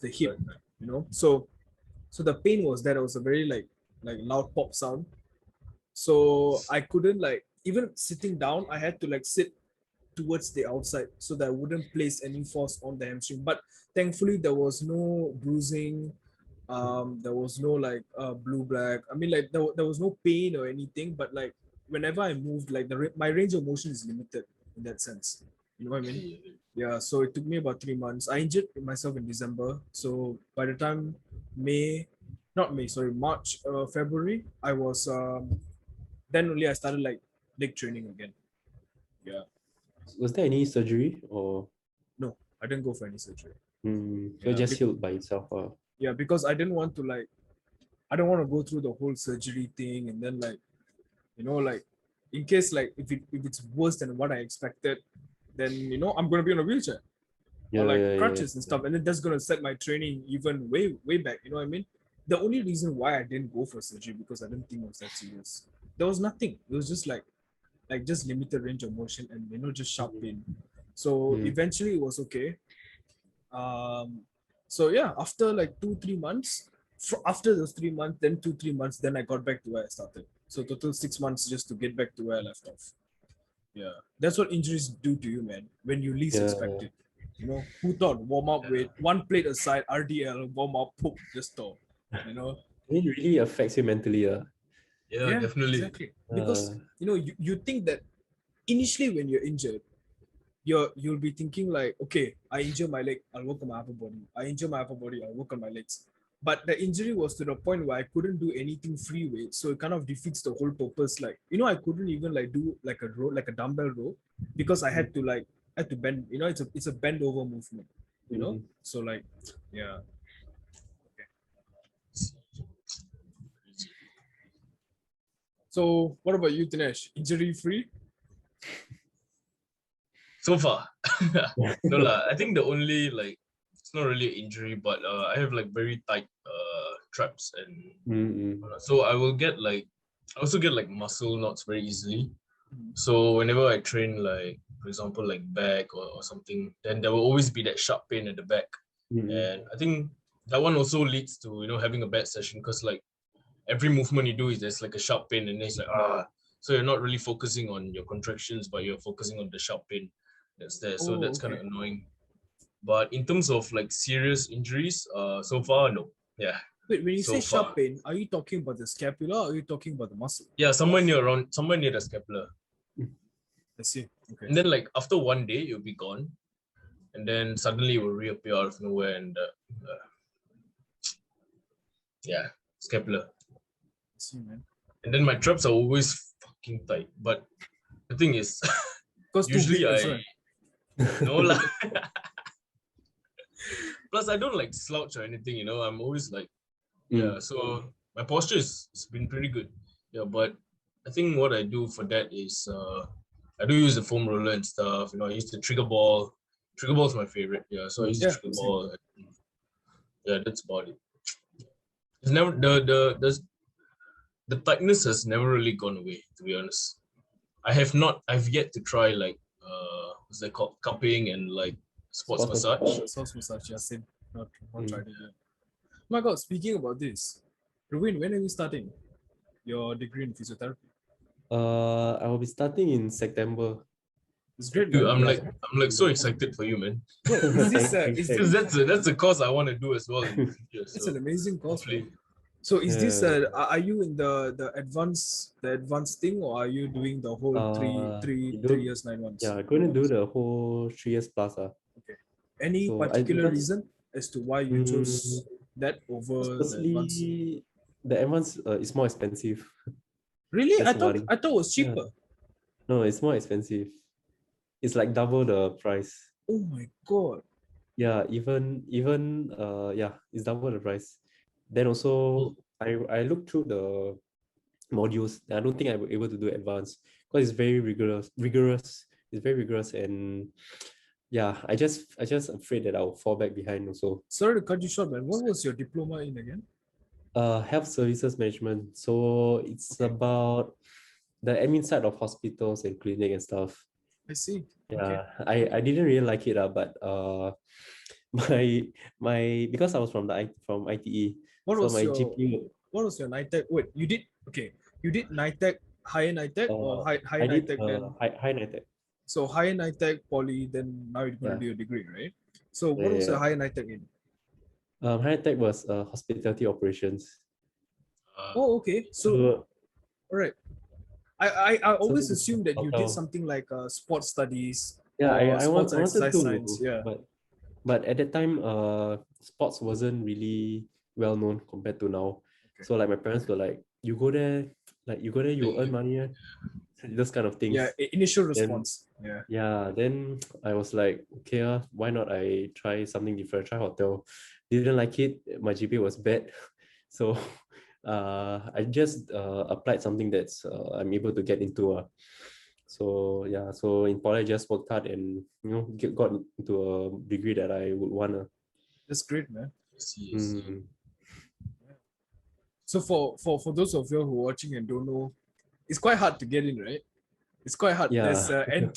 hip, you know? So the pain was that it was a very like loud pop sound. So I couldn't like, even sitting down, I had to like sit towards the outside so that I wouldn't place any force on the hamstring. But thankfully there was no bruising. There was no like blue black. I mean, like there was no pain or anything, but like whenever I moved, like my range of motion is limited in that sense. You know what I mean? Yeah. So it took me about 3 months. I injured myself in December. So by the time March, February, I was then only I started like leg training again. Yeah. Was there any surgery or? No, I didn't go for any surgery. So it just healed by itself. Yeah, because I didn't want to like, I don't want to go through the whole surgery thing and then like, you know, like in case like if it's worse than what I expected, then you know I'm gonna be on a wheelchair or like crutches and stuff, and then that's gonna set my training even way back. You know what I mean? The only reason why I didn't go for surgery because I didn't think it was that serious. There was nothing. It was just like just limited range of motion and you know just sharp pain. So eventually it was okay. So yeah, after like 2-3 months, after those 3 months, then 2-3 months, then I got back to where I started. So total 6 months just to get back to where I left off. Yeah, that's what injuries do to you, man. When you least expect it. You know, who thought warm up weight, one plate aside, RDL, warm up, poop, just stop. You know, it really affects you mentally. Yeah, definitely. Exactly. Because you know, you think that initially when you're injured, you'll be thinking like, okay, I injure my leg, I'll work on my upper body. I injure my upper body, I'll work on my legs. But the injury was to the point where I couldn't do anything free weight, so it kind of defeats the whole purpose. Like, you know, I couldn't even like do like a row, like a dumbbell row, because I had to bend. You know, it's a bend over movement. You know, so like, yeah. Okay. So, what about you, Dinesh? Injury free? So far, no lah. I think the only like, it's not really an injury, but I have like very tight traps, and so I will get like, I also get like muscle knots very easily. So whenever I train, like for example like back or something, then there will always be that sharp pain at the back, and I think that one also leads to, you know, having a bad session, because like every movement you do is there's like a sharp pain, and it's like so you're not really focusing on your contractions, but you're focusing on the sharp pain that's there. So that's kind of annoying. But in terms of like serious injuries, so far no. Yeah. Wait, when you say sharp pain, are you talking about the scapula or are you talking about the muscle? Yeah, somewhere near the scapula. I see. Okay. And then like after one day you'll be gone, and then suddenly it will reappear out of nowhere, and yeah, scapula. I see, man. And then my traps are always fucking tight. But the thing is, usually no lah. Plus, I don't like slouch or anything, you know. I'm always like, so my posture has been pretty good. Yeah, but I think what I do for that is I do use the foam roller and stuff. You know, I use the trigger ball. Trigger ball is my favorite. Yeah, so I use the trigger ball. Yeah, that's about it. It's never the tightness has never really gone away, to be honest. I've yet to try like what's that called, cupping and like sports massage. Sports massage, yeah, same. Not tried it yet. Oh my God, speaking about this, Ruain, when are you starting your degree in physiotherapy? I will be starting in September. It's great, Dude, man. I'm like so excited for you, man. Bro, is this Thanks. Because that's a course I want to do as well in the future. it's So an amazing course, hopefully, man. So is this Yeah. are you in the advanced thing, or are you doing the whole You three don't, years 9 months? yeah, I'm going to do the whole 3 years plus. Okay. Any So particular because reason as to why you chose mm, that over the advanced? firstly, the advanced is more expensive. Really? That's one. I thought it was Yeah. cheaper. No, it's more expensive. It's like double the price. Oh my god. Yeah, yeah, it's double the price. Then also I looked through the modules. I don't think I was able to do advanced because it's very rigorous. It's very rigorous, and yeah, I just afraid that I'll fall back behind also. Sorry to cut you short, man. What was your diploma in again? Health services management. So it's about the admin side of hospitals and clinic and stuff. I see. Okay. Yeah, I didn't really like it, but my because I was from from ITE, What so was my your GPU. what was your NITEC? Wait, you did okay. You did NITEC, higher NITEC or high I did NITEC then? high NITEC. So higher NITEC poly, then now you're gonna Yeah. do your degree, right? So what was Yeah. your higher NITEC in? High tech was hospitality operations. Oh, okay. So So all right. I always so assumed that you did hotel. something like sports studies Yeah, or sports I wanted exercise to, science. Yeah. but at that time, sports wasn't really well known compared to now. Okay. So like my parents were like, you go there, you earn money, those kind of things. Yeah. Initial Then response. Yeah. yeah, then I was like, okay, why not I try something different, try hotel. Didn't like it. My GPA was bad, so I just applied something that's I'm able to get into. So yeah, so in poly I just worked hard and got into a degree that I would wanna. That's great, man. Mm. So for those of you who are watching and don't know, it's quite hard to get in, right? It's quite hard. Yeah. There's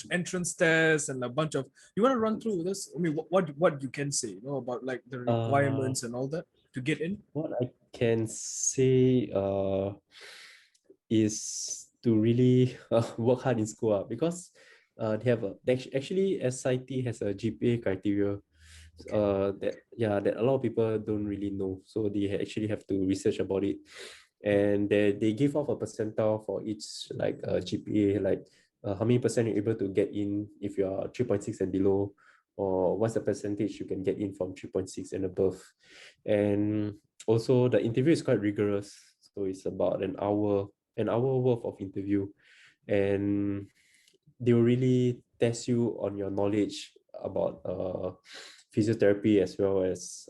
entrance tests and a bunch of. You want to run through this? I mean, what you can say, about like the requirements and all that to get in? What I can say is to really work hard in school because they have actually SIT has a GPA criteria that a lot of people don't really know, so they actually have to research about it, and they give off a percentile for each like GPA, like how many percent you're able to get in if you are 3.6 and below, or what's the percentage you can get in from 3.6 and above. And also the interview is quite rigorous, so it's about an hour worth of interview, and they will really test you on your knowledge about physiotherapy, as well as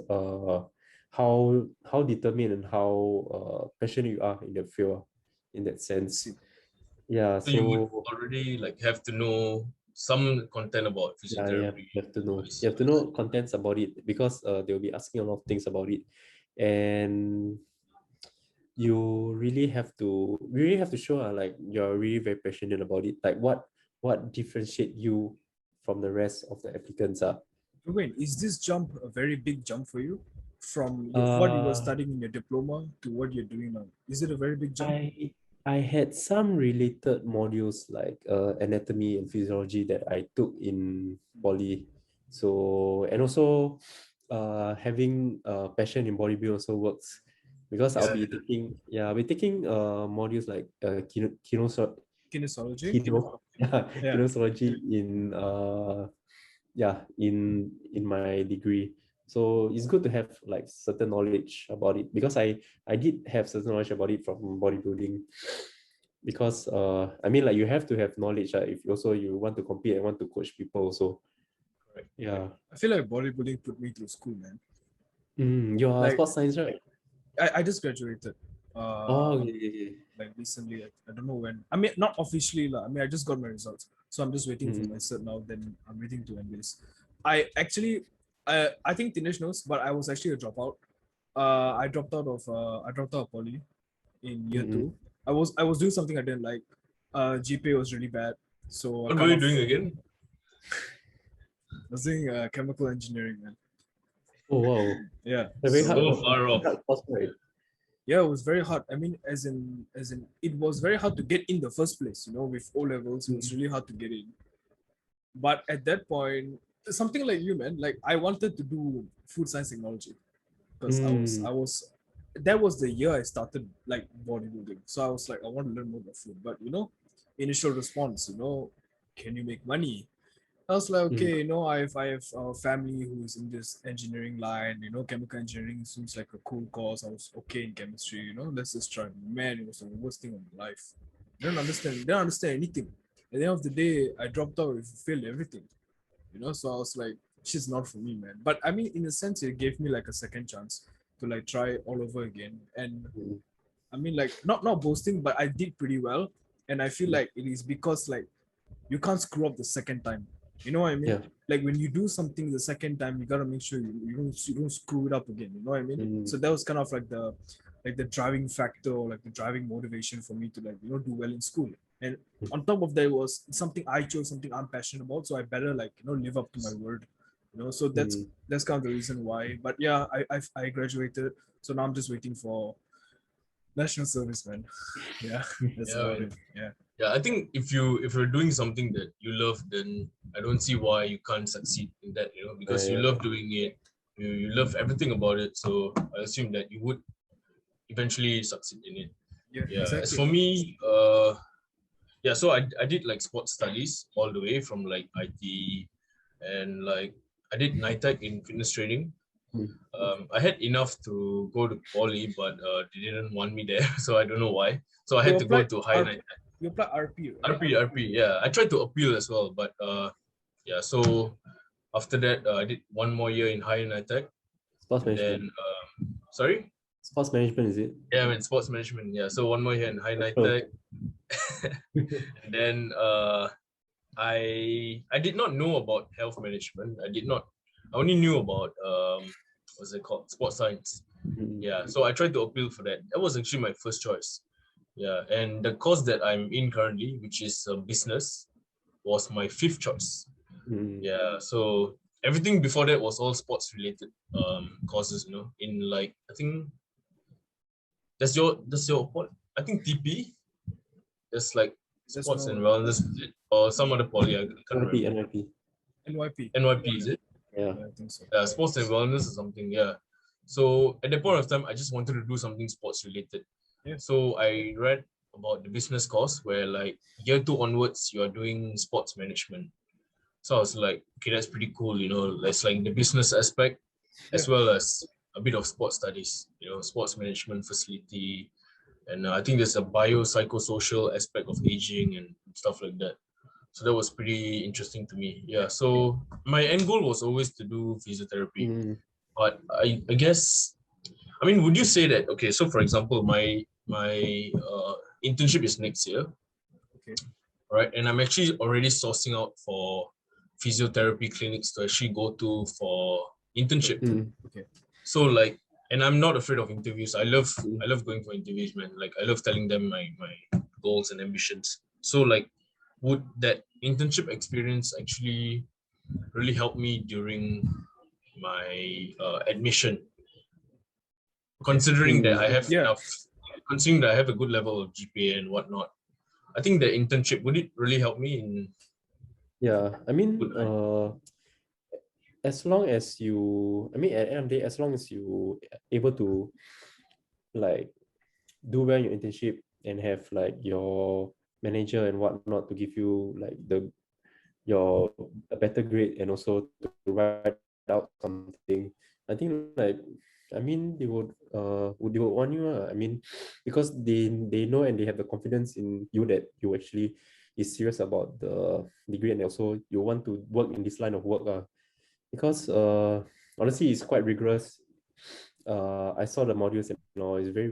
how determined and how passionate you are in the field, in that sense. Yeah, so you would already like have to know some content about physiotherapy. you have to know. You have to know contents about it, because they'll be asking a lot of things about it, and you really have to show like you're really very passionate about it. Like what differentiate you from the rest of the applicants are. Wait, is this jump a very big jump for you from what you were studying in your diploma to what you're doing now? Is it a very big jump? I had some related modules like anatomy and physiology that I took in poly. So, and also having passion in bodybuilding also works, because I'll be taking modules like Kinesiology. kinesiology in my degree. So it's good to have like certain knowledge about it, because I did have certain knowledge about it from bodybuilding, because I mean, like, you have to have knowledge if you want to compete and want to coach people also. Correct. Yeah. I feel like bodybuilding put me through school, man. You're like, sports science, right? I just graduated. Like recently, I don't know when. I mean, not officially lah. I mean, I just got my results, so I'm just waiting for my cert now. Then I'm waiting to enlist. I think Dinesh knows, but I was actually a dropout. I dropped out of poly in year 2. I was doing something I didn't like. GPA was really bad. So what were you doing again? I was doing chemical engineering, man. Oh wow. Yeah. So far off. Yeah, it was very hard. I mean, as in, it was very hard to get in the first place. You know, with O levels, it was really hard to get in. But at that point, something like you, man, like I wanted to do food science technology because I was that was the year I started like bodybuilding. So I was like, I want to learn more about food. But you know, initial response, you know, can you make money? I was like, okay, you know, I have a family who is in this engineering line, you know, chemical engineering seems like a cool course. I was okay in chemistry, you know, let's just try. Man, it was the worst thing of my life. Don't understand anything. At the end of the day, I dropped out with failed everything, you know, so I was like, she's not for me, man. But I mean, in a sense, it gave me like a second chance to like try all over again. And I mean, like not boasting, but I did pretty well. And I feel like it is because like you can't screw up the second time. You know what I mean? Yeah. Like when you do something the second time, you gotta make sure you don't screw it up again. You know what I mean? So that was kind of like the driving factor or like the driving motivation for me to like do well in school. And on top of that was something I chose, something I'm passionate about. So I better like live up to my word. You know, so that's kind of the reason why. But yeah, I graduated, so now I'm just waiting for national service, man. Yeah, that's about it. Yeah. Yeah, I think if you're doing something that you love, then I don't see why you can't succeed in that, because you love doing it, you love everything about it. So I assume that you would eventually succeed in it. Yeah, Yeah. exactly. As for me, yeah, so I did like sports studies all the way from like IT, and like I did NITEC in fitness training. I had enough to go to poly, but they didn't want me there, so I don't know why. So I had to go to higher NITEC. You applied RP, right? RP, yeah. I tried to appeal as well, but yeah. So after that, I did one more year in higher NITEC. Sports management. Then, sorry? Sports management, is it? Yeah, I mean, sports management. Yeah. So one more year in higher NITEC. And then I did not know about health management. I only knew about what's it called? Sports science. Yeah. So I tried to appeal for that. That was actually my first choice. Yeah. And the course that I'm in currently, which is business, was my fifth choice. Yeah. So everything before that was all sports related courses, in like I think that's your I think TP. That's like sports and wellness or some other poly. I can't remember. NYP, is it? Yeah. I think so. Yeah, sports and wellness or something. Yeah. So at that point of time, I just wanted to do something sports related. Yeah. So I read about the business course where like year 2 onwards, you are doing sports management. So I was like, okay, that's pretty cool. That's like the business aspect as well as a bit of sports studies, sports management facility. And I think there's a biopsychosocial aspect of aging and stuff like that. So that was pretty interesting to me. Yeah. So my end goal was always to do physiotherapy. But I guess, I mean, would you say that, okay, so for example, my internship is next year. Okay. Right. And I'm actually already sourcing out for physiotherapy clinics to actually go to for internship. Okay. So like, and I'm not afraid of interviews. I love going for interviews, man. Like I love telling them my goals and ambitions. So like, would that internship experience actually really help me during my admission? Considering that I have considering that I have a good level of GPA and whatnot, I think the internship, would it really help me in? Yeah, I mean, as long as you, I mean, at the end of the day, as long as you able to like do well in your internship and have like your manager and whatnot to give you like a better grade and also to write out something, I think like, I mean, they would want you. I mean, because they know and they have the confidence in you that you actually is serious about the degree and also you want to work in this line of work. Because honestly, it's quite rigorous. I saw the modules and all. It's very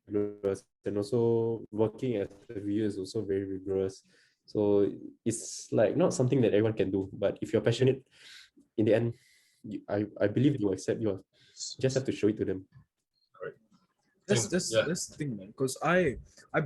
rigorous, and also working as a VA is also very rigorous. So it's like not something that everyone can do. But if you're passionate, in the end, I believe you accept. You just have to show it to them. Right. That's the thing, man. Because I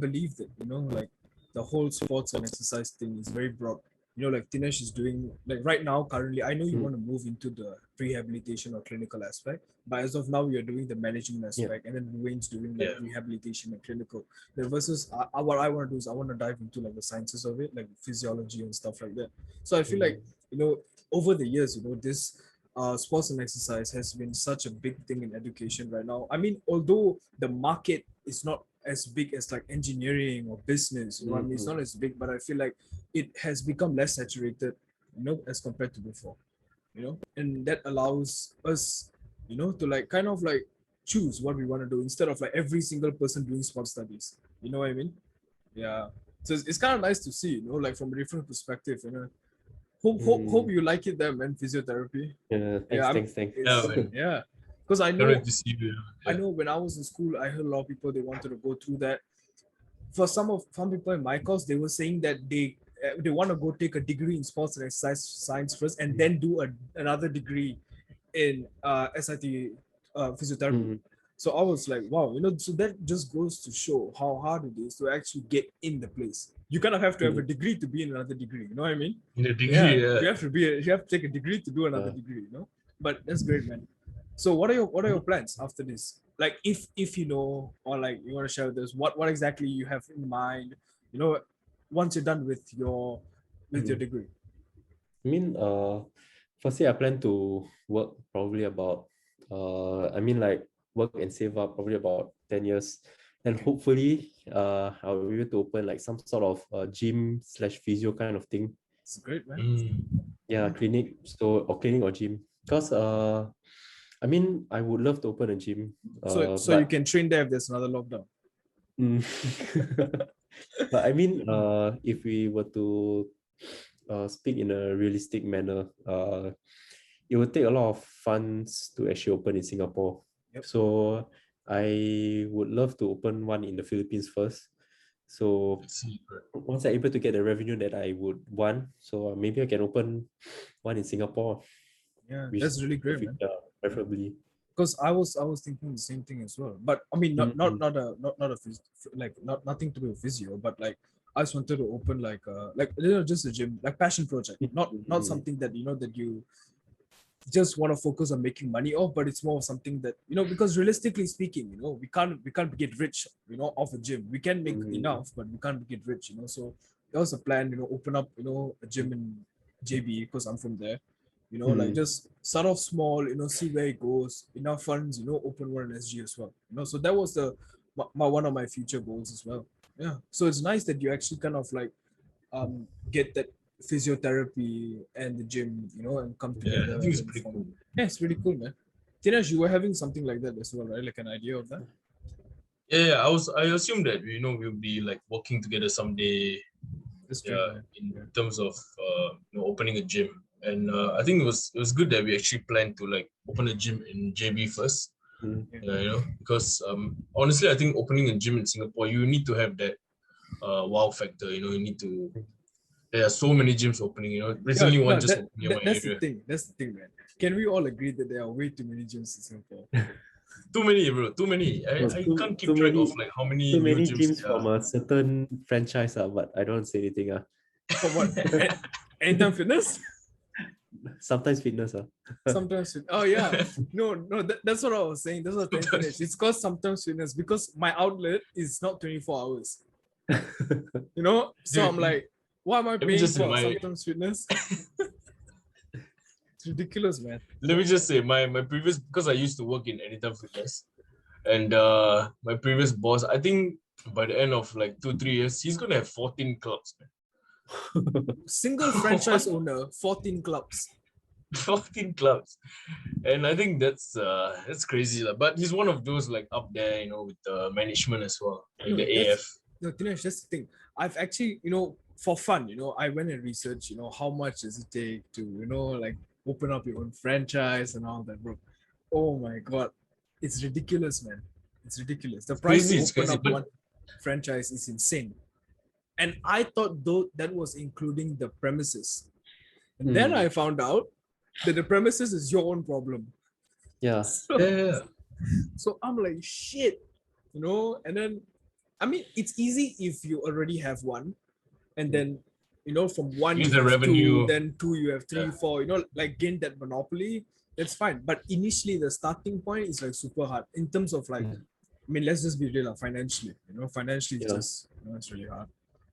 believe that like the whole sports and exercise thing is very broad. like Dinesh is doing, like right now, currently, I know you want to move into the rehabilitation or clinical aspect, but as of now, you're doing the management aspect, and then Ruain's doing like rehabilitation and clinical. Then versus what I want to do is I want to dive into like the sciences of it, like physiology and stuff like that. So I feel like, over the years, this sports and exercise has been such a big thing in education right now. I mean, although the market is not as big as like engineering or business, I mean, it's not as big, but I feel like it has become less saturated, as compared to before, and that allows us, to like kind of like choose what we want to do instead of like every single person doing sports studies. You know what I mean? Yeah. So it's kind of nice to see, like from a different perspective, Hope you like it there, man. Physiotherapy. Thanks. Yeah. Because I know, to see you. I know when I was in school, I heard a lot of people, they wanted to go through that. For some people in my course, they were saying that they want to go take a degree in sports and exercise science first, and then do another degree in SIT physiotherapy. So I was like, wow, so that just goes to show how hard it is to actually get in the place. You kind of have to have a degree to be in another degree. You know what I mean? In a degree, You have to take a degree to do another degree. But that's great, man. So what are your plans after this? Like if or like you want to share with us what exactly you have in mind, once you're done with your degree. I mean, firstly, I plan to work probably about, work and save up probably about 10 years. And hopefully, I'll be able to open like some sort of gym/physio kind of thing. It's great, man. Yeah, clinic. So, or clinic or gym. Because, I would love to open a gym. So but you can train there if there's another lockdown. But I mean, if we were to speak in a realistic manner, it would take a lot of funds to actually open in Singapore. Yep. So I would love to open one in the Philippines first. So once I'm able to get the revenue that I would want, so maybe I can open one in Singapore. Yeah, that's really great, man. Preferably. Because I was thinking the same thing as well. But I mean, not nothing to do with physio, but like I just wanted to open like just a gym, like passion project, not something that that you just want to focus on making money off, but it's more of something that because realistically speaking, we can't get rich, off a gym. We can make enough, but we can't get rich, So that was a plan, open up, a gym in JB because I'm from there. Like just start off small, see where it goes, enough funds, open one in SG as well. So that was my one of my future goals as well. Yeah. So it's nice that you actually kind of like get that physiotherapy and the gym, and come together. Yeah, I think it's pretty cool. Yeah, it's pretty cool, man. Dinesh, you were having something like that as well, right? Like an idea of that? Yeah, I assume that we'll be like working together someday. In terms of opening a gym. And I think it was good that we actually planned to like open a gym in JB first. Because honestly, I think opening a gym in Singapore, you need to have that wow factor. You need to. There are so many gyms opening. Recently one just opened in my area. That's the thing, man. Can we all agree that there are way too many gyms in Singapore? Too many, bro. Too many. I can't keep track of like how many. Too many gyms from a certain franchise, but I don't say anything. For what? Anytime Fitness? Sometimes Fitness. Sometimes Fitness. Oh yeah. No, that's what I was saying. That's what I'm saying. It's called Sometimes Fitness because my outlet is not 24 hours. So I'm like, why am I paying for Sometimes Fitness? It's ridiculous, man. Let me just say my previous, because I used to work in Anytime Fitness, and my previous boss, I think by the end of like 2-3 years, he's gonna have 14 clubs, man. Single franchise owner, 14 clubs. 14 clubs. And I think that's crazy. But he's one of those like up there, with the management as well. Like the AF. No, Dinesh, that's the thing. I've actually, for fun, I went and researched, how much does it take to, like open up your own franchise and all that, bro. Oh my God. It's ridiculous, man. It's ridiculous. The price to open up one franchise is insane. And I thought though that was including the premises. And then I found out that the premises is your own problem. Yeah. So I'm like, shit, and then, I mean, it's easy if you already have one and then from one Use you the have revenue. two, then two you have three, four, like gain that monopoly, that's fine. But initially the starting point is like super hard in terms of like, I mean, let's just be real, financially, financially it's just, it's really hard.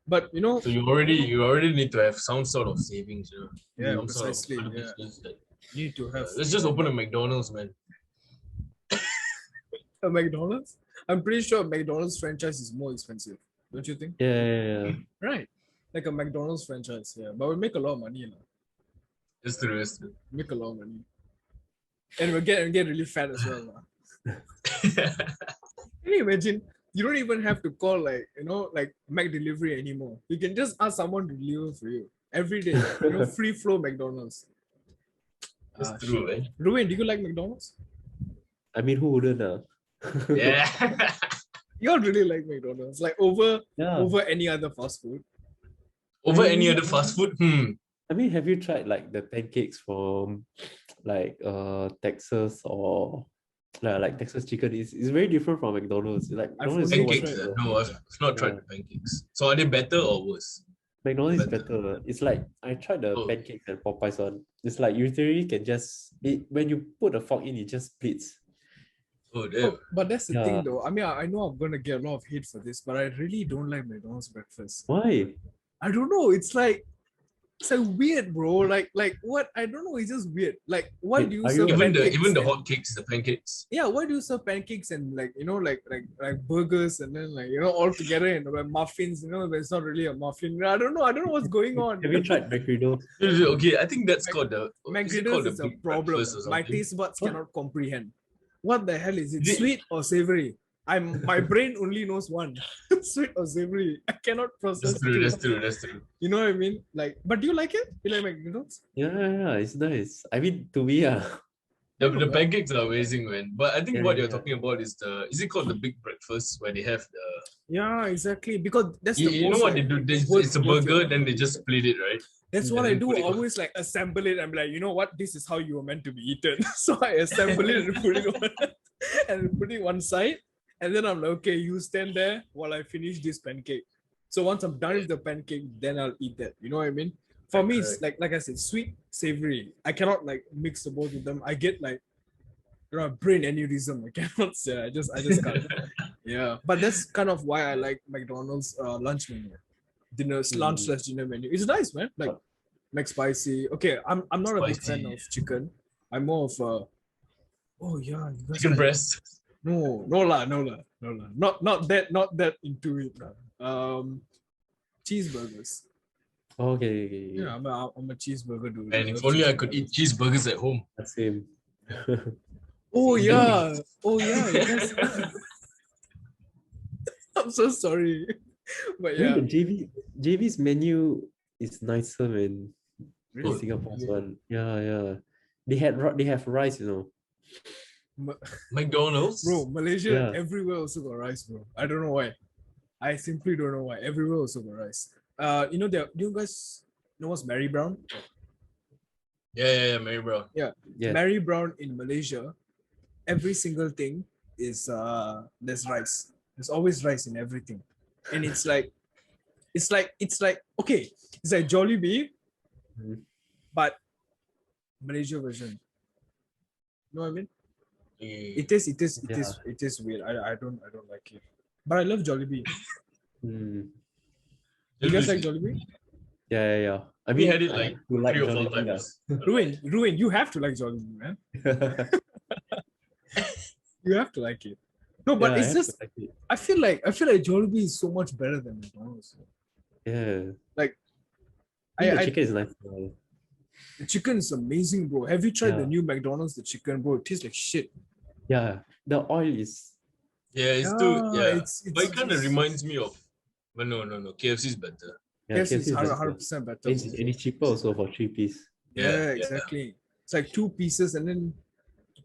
But So you already need to have some sort of savings, yeah, some precisely. sort of Yeah. business that, You need to have let's just open a McDonald's, man. a McDonald's. I'm pretty sure a McDonald's franchise is more expensive, don't you think? Yeah. Right. Like a McDonald's franchise, yeah. But we make a lot of money. It's true. Make a lot of money. And we get really fat as well. Can you imagine? You don't even have to call like Mac delivery anymore. You can just ask someone to deliver for you every day. Free flow McDonald's. It's true, man. Ruain, do you like McDonald's? I mean, who wouldn't? Yeah. You all really like McDonald's, like over any other fast food. Over any other fast food? I mean, have you tried like the pancakes from like Texas or like Texas chicken? It's very different from McDonald's. Like McDonald's pancakes. No, I've not tried the pancakes. So are they better or worse? McDonald's is better. It's like I tried the pancakes and Popeyes one. It's like you literally can when you put a fork in, it just splits. Oh, damn. But that's the thing though. I mean, I know I'm gonna get a lot of hate for this, but I really don't like McDonald's breakfast. Why? I don't know. It's like weird, bro. Like what? I don't know. It's just weird. Like, why do you serve pancakes? Even the hot cakes, the pancakes. Yeah, why do you serve pancakes and like burgers and then like all together and like muffins? But it's not really a muffin. I don't know what's going on. Have you tried McGriddle? Okay, I think that's called the McGriddle is a problem. My taste buds cannot comprehend. What the hell is it? Sweet or savory? My brain only knows one. Sweet or savory. I cannot process. That's true. You know what I mean? Like, but do you like it? You like McDonald's? Yeah, it's nice. I mean, to me, the pancakes are amazing, man. But I think what you're talking about is it called the big breakfast where they have the... Yeah, exactly. Because that's you know what they do? It's a burger, then they just split it, right? That's what I do. I always like assemble it. I'm like, you know what? This is how you were meant to be eaten. So I assemble it and put it one side. And then I'm like, okay, you stand there while I finish this pancake. So once I'm done with the pancake, then I'll eat that. You know what I mean? For me, it's like I said, sweet, savory. I cannot like mix the both of them. I get like brain aneurysm. I cannot say. I just can't. Yeah. But that's kind of why I like McDonald's lunch menu. Lunch/dinner menu. It's nice, man. Like McSpicy. Okay, I'm not a big fan of chicken. I'm more of chicken breast. No lah. Not that into it. Cheeseburgers. Okay. Yeah, I'm a cheeseburger dude. And if only I could eat cheeseburgers at home. Same. Oh yeah. Yes. I'm so sorry. But yeah. JV's menu is nicer than Really? Singapore's one. Yeah. They have rice, McDonald's? Bro, Malaysia, everywhere also got rice, bro. I don't know why. I simply don't know why. Everywhere also got rice. Do you guys know what's Mary Brown? Yeah, Mary Brown. Yeah. Mary Brown in Malaysia, every single thing is there's rice. There's always rice in everything. And it's like okay, it's like Jollibee, but Malaysia version. You know what I mean? It is weird. I don't like it. But I love Jollibee. You guys like Jollibee? Yeah. I We mean, had it like 3 or 4 times. Ruain, you have to like Jollibee, man. You have to like it. No, but it's just I feel like Jollibee is so much better than McDonald's. Yeah. Like the chicken is nice. The chicken is amazing, bro. Have you tried the new McDonald's? The chicken, bro, it tastes like shit. Yeah, the oil is. Yeah, it's too. Yeah, but it kind of reminds me of. But no. KFC is better. Yeah, KFC is 100% better. And it's cheaper also for 3 piece. Yeah, exactly. It's like 2 pieces, and then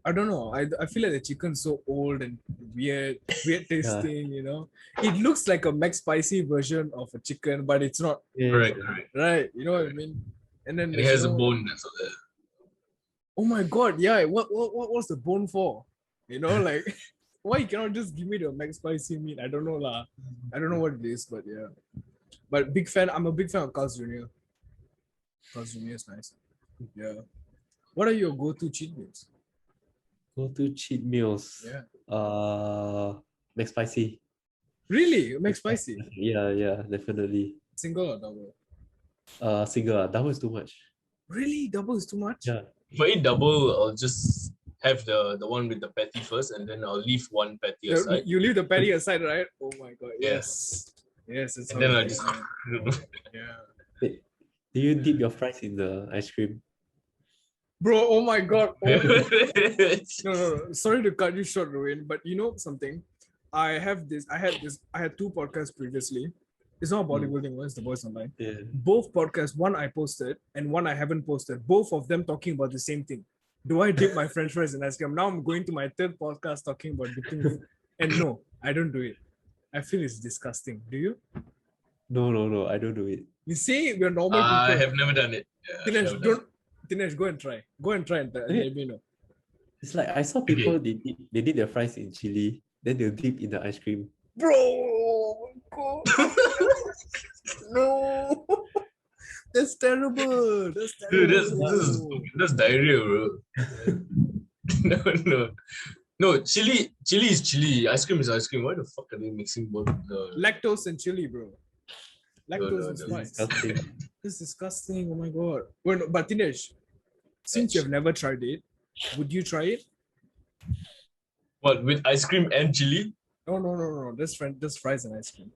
I don't know. I feel like the chicken's so old and weird tasting. It looks like a McSpicy version of a chicken, but it's not. Yeah. Right. You know what I mean? And then it has a bone. That's all there. Oh my god! Yeah. What was the bone for? Like why you cannot just give me the McSpicy meat? I don't know lah. I don't know what it is, but yeah. But I'm a big fan of Carl's Jr. Kasumi is nice. Yeah. What are your go-to cheat meals? Go-to cheat meals. Yeah. McSpicy. Really? McSpicy? Yeah, definitely. Single or double? Single. Double is too much. Really? Double is too much? Yeah. If I eat double, I'll just have the one with the patty first, and then I'll leave one patty aside. You leave the patty aside, right? Oh my god, yes. Yes, it's And then I'll just yeah. Wait, do you dip your fries in the ice cream? Bro, oh my god. Oh. No. Sorry to cut you short, Ruain, but you know something? I had two podcasts previously. It's not bodybuilding one, it's the Boys Online. Yeah. Both podcasts, one I posted and one I haven't posted. Both of them talking about the same thing. Do I dip my French fries in ice cream? Now I'm going to my third podcast talking about dipping. And no, I don't do it. I feel it's disgusting. Do you? No, I don't do it. You see, we're normal people. I have never done it. Yeah, Dinesh, go and try. Go and try and let me know. It's like I saw people they did their fries in chili, then they'll dip in the ice cream. Bro, oh my god. No. That's terrible. That's terrible. Dude, that's diarrhea, bro. No, chili is chili. Ice cream is ice cream. Why the fuck are they mixing both? Lactose and chili, bro. Lactose No, and spice. Disgusting. It's disgusting. Oh my god. Well, no, but Dinesh, since you've never tried it, would you try it? What, with ice cream and chili? No. Just fries and ice cream.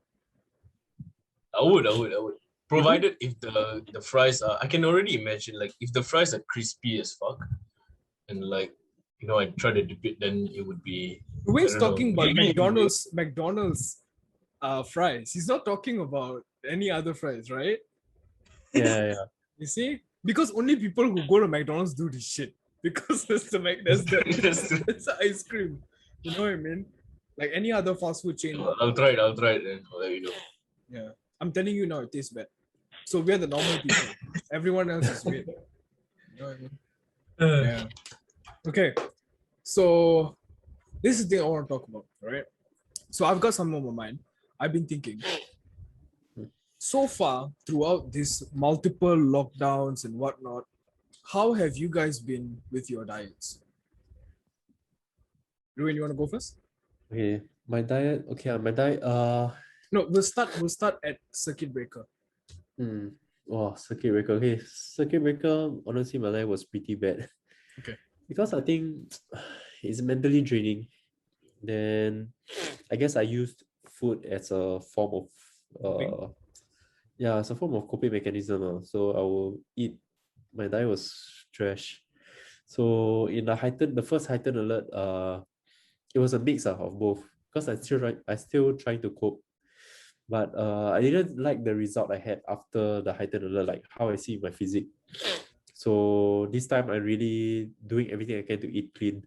I would. Provided if the fries are, I can already imagine, like, if the fries are crispy as fuck, and like, you know, I try to dip it, then it would be. Ruain's talking about McDonald's fries. He's not talking about any other fries, right? Yeah. You see? Because only people who go to McDonald's do this shit. Because that's the ice cream. You know what I mean? Like any other fast food chain. I'll try it then. I'll let you know. Yeah. I'm telling you now, it tastes bad. So we're the normal people. Everyone else is weird. You know what I mean? Yeah. Okay. So this is the thing I want to talk about, right? So I've got something on my mind. I've been thinking. So far, throughout these multiple lockdowns and whatnot, how have you guys been with your diets? Ruain, you want to go first? Okay. My diet. No, we'll start at circuit breaker. Oh, circuit breaker. Okay, circuit breaker. Honestly, my life was pretty bad. Okay. Because I think it's mentally draining. Then I guess I used food as a form of it's a form of coping mechanism. So I will eat. My diet was trash. So in the first heightened alert, it was a mix of both. Because I still trying to cope. But I didn't like the result I had after the heightened alert, like how I see my physique. So this time I'm really doing everything I can to eat clean.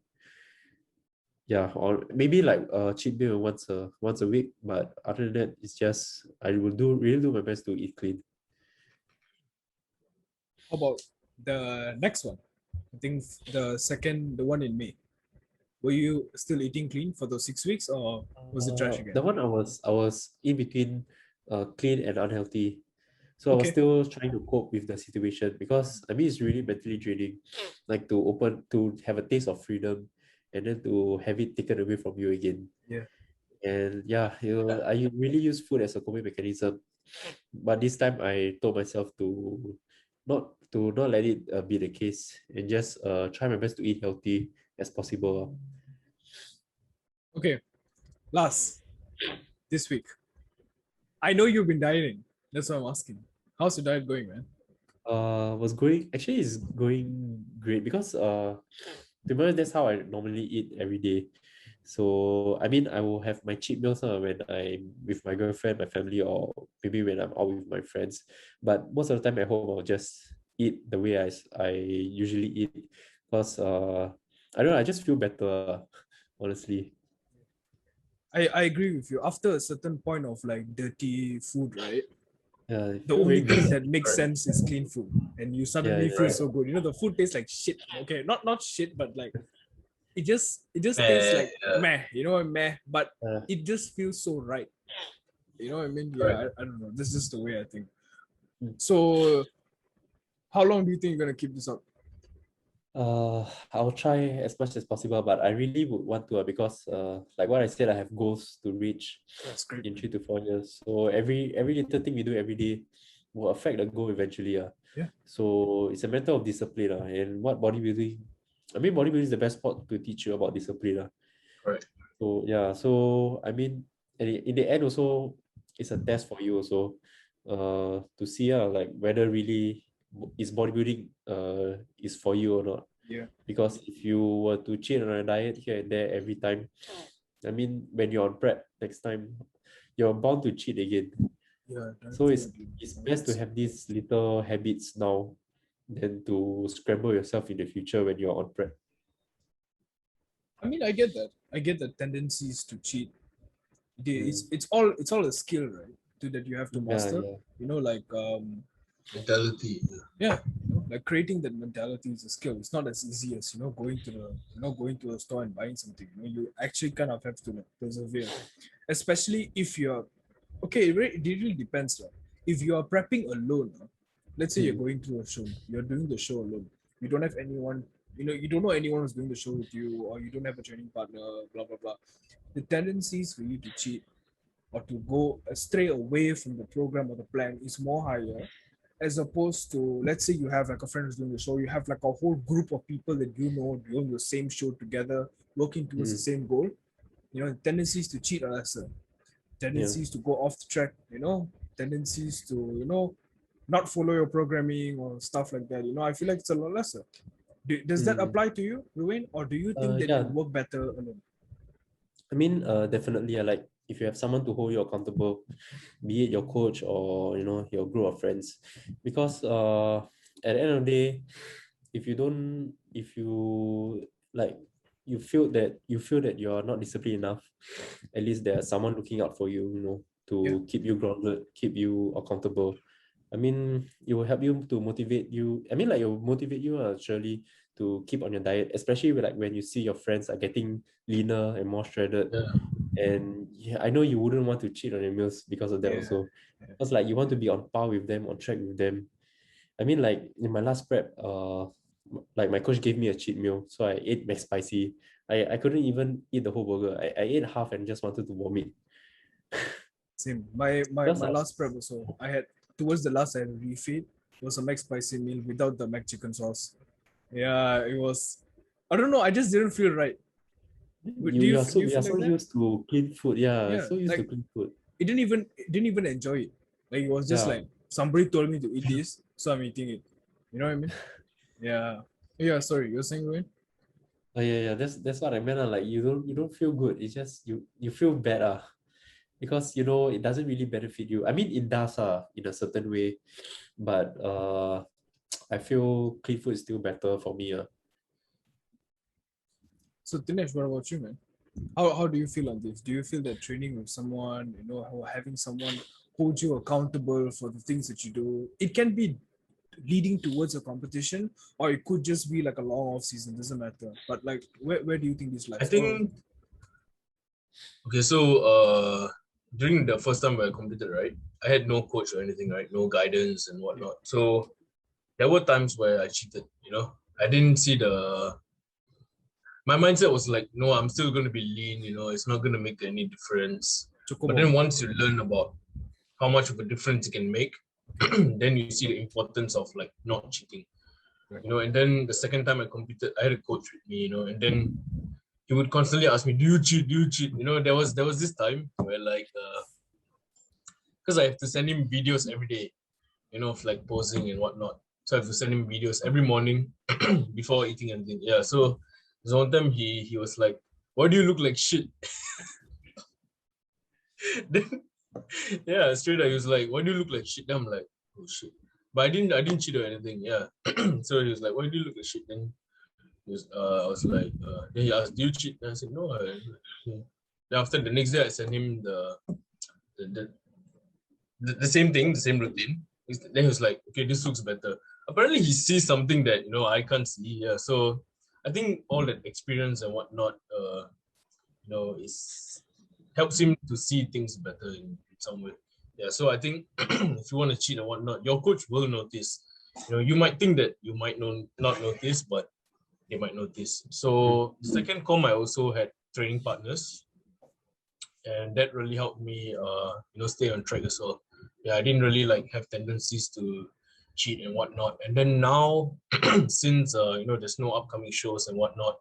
Yeah, or maybe like cheat meal once a week. But other than that, it's just I will really do my best to eat clean. How about the next one? I think the one in May. Were you still eating clean for those 6 weeks, or was it trash again? The one I was in between clean and unhealthy. So I was still trying to cope with the situation because I mean it's really mentally draining. Like to have a taste of freedom and then to have it taken away from you again. Yeah. And I really use food as a coping mechanism. But this time I told myself to not let it be the case and just try my best to eat healthy as possible. Okay, last this week. I know you've been dieting. That's what I'm asking. How's your diet going, man? It's going great because to be honest, that's how I normally eat every day. So I mean I will have my cheat meals when I'm with my girlfriend, my family, or maybe when I'm out with my friends. But most of the time at home I'll just eat the way I usually eat because I don't know, I just feel better, honestly. I agree with you. After a certain point of like dirty food, right? Yeah, the only thing that makes sense is clean food, and you suddenly feel so good. You know, the food tastes like shit. Okay, not shit, but like it just tastes like meh. You know, meh. But it just feels so right. You know what I mean? Yeah, I don't know. This is just the way I think. So How long do you think you're gonna keep this up? I'll try as much as possible, but I really would want to because like what I said, I have goals to reach in 3 to 4 years. So every little thing we do every day will affect the goal eventually. Yeah. So it's a matter of discipline. And what bodybuilding, I mean, bodybuilding is the best sport to teach you about discipline. Right. So yeah, so I mean, in the end also, it's a test for you also to see like whether really is bodybuilding is for you or not. Yeah. Because if you were to cheat on a diet here and there every time, I mean, when you're on prep next time, you're bound to cheat again. Yeah. So it's best to have these little habits now than to scramble yourself in the future when you're on prep. I mean, I get that. I get the tendencies to cheat. It's all a skill, right? That you have to master. Yeah. You know, like mentality. Yeah, you know, like creating that mentality is a skill. It's not as easy as going to a store and buying something. You actually kind of have to like persevere, especially if you're okay. It really depends. Right? If you are prepping alone, let's say you're going through a show, you're doing the show alone. You don't have anyone. You don't know anyone who's doing the show with you, or you don't have a training partner. Blah blah blah. The tendencies for you to cheat or to go stray away from the program or the plan is more higher, as opposed to, let's say you have like a friend who's doing the show, you have like a whole group of people that doing the same show together, working towards the same goal. Tendencies to cheat are lesser, tendencies to go off the track, tendencies to not follow your programming or stuff like that. I feel like it's a lot lesser. Does that apply to you, Ruain, or do you think that you work better alone? I mean, definitely. Like if you have someone to hold you accountable, be it your coach or your group of friends, because at the end of the day, if you like you feel that you're not disciplined enough, at least there's someone looking out for you, to keep you grounded, keep you accountable. I mean, it will help you to motivate you. I mean, like it will motivate you surely to keep on your diet, especially when you see your friends are getting leaner and more shredded. And I know you wouldn't want to cheat on your meals because of that also. Because like you want to be on par with them, on track with them. I mean, like in my last prep, like my coach gave me a cheat meal, so I ate McSpicy. I couldn't even eat the whole burger. I ate half and just wanted to vomit. Same. My last prep also, I had towards the last I had a refeed. It was a McSpicy meal without the McChicken sauce. Yeah, it was. I don't know. I just didn't feel right. You are so used to clean food. Yeah, so used to clean food. It didn't even enjoy it. Like it was just like somebody told me to eat this, so I'm eating it. You know what I mean? Yeah. Sorry, you're saying, Ruain? Oh yeah. That's what I meant. Like you don't feel good. It's just you feel bad. Because it doesn't really benefit you. I mean, it does in a certain way, but I feel clean food is still better for me. So Dinesh, what about you, man? How do you feel on this? Do you feel that training with someone, having someone hold you accountable for the things that you do, it can be leading towards a competition, or it could just be like a long off season, doesn't matter. But like where do you think this lies? I think okay, so during the first time I competed, right, I had no coach or anything, right? No guidance and whatnot. So there were times where I cheated, I didn't see my mindset was like, no, I'm still going to be lean, it's not going to make any difference. But then once you learn about how much of a difference it can make, then you see the importance of like not cheating, and then the second time I competed, I had a coach with me, and then he would constantly ask me, do you cheat? There was this time where like, because I have to send him videos every day, of like posing and whatnot. So I have to send him videos every morning before eating anything. Yeah. So there's one time he was like, why do you look like shit? Then yeah, straight up he was like, why do you look like shit? Then I'm like, oh shit. But I didn't cheat or anything. Yeah. So he was like, why do you look like shit? Then I was like, then he asked, do you cheat? And I said, no. Then after the next day I sent him the same thing, the same routine. Then he was like, okay, this looks better. Apparently he sees something that I can't see. Yeah. So I think all that experience and whatnot, is helps him to see things better in some way. Yeah. So I think if you want to cheat and whatnot, your coach will notice. You might think that you might not notice, but they might notice. So second comp, I also had training partners, and that really helped me, stay on track as well. Yeah, I didn't really like have tendencies to cheat and whatnot. And then now, since there's no upcoming shows and whatnot,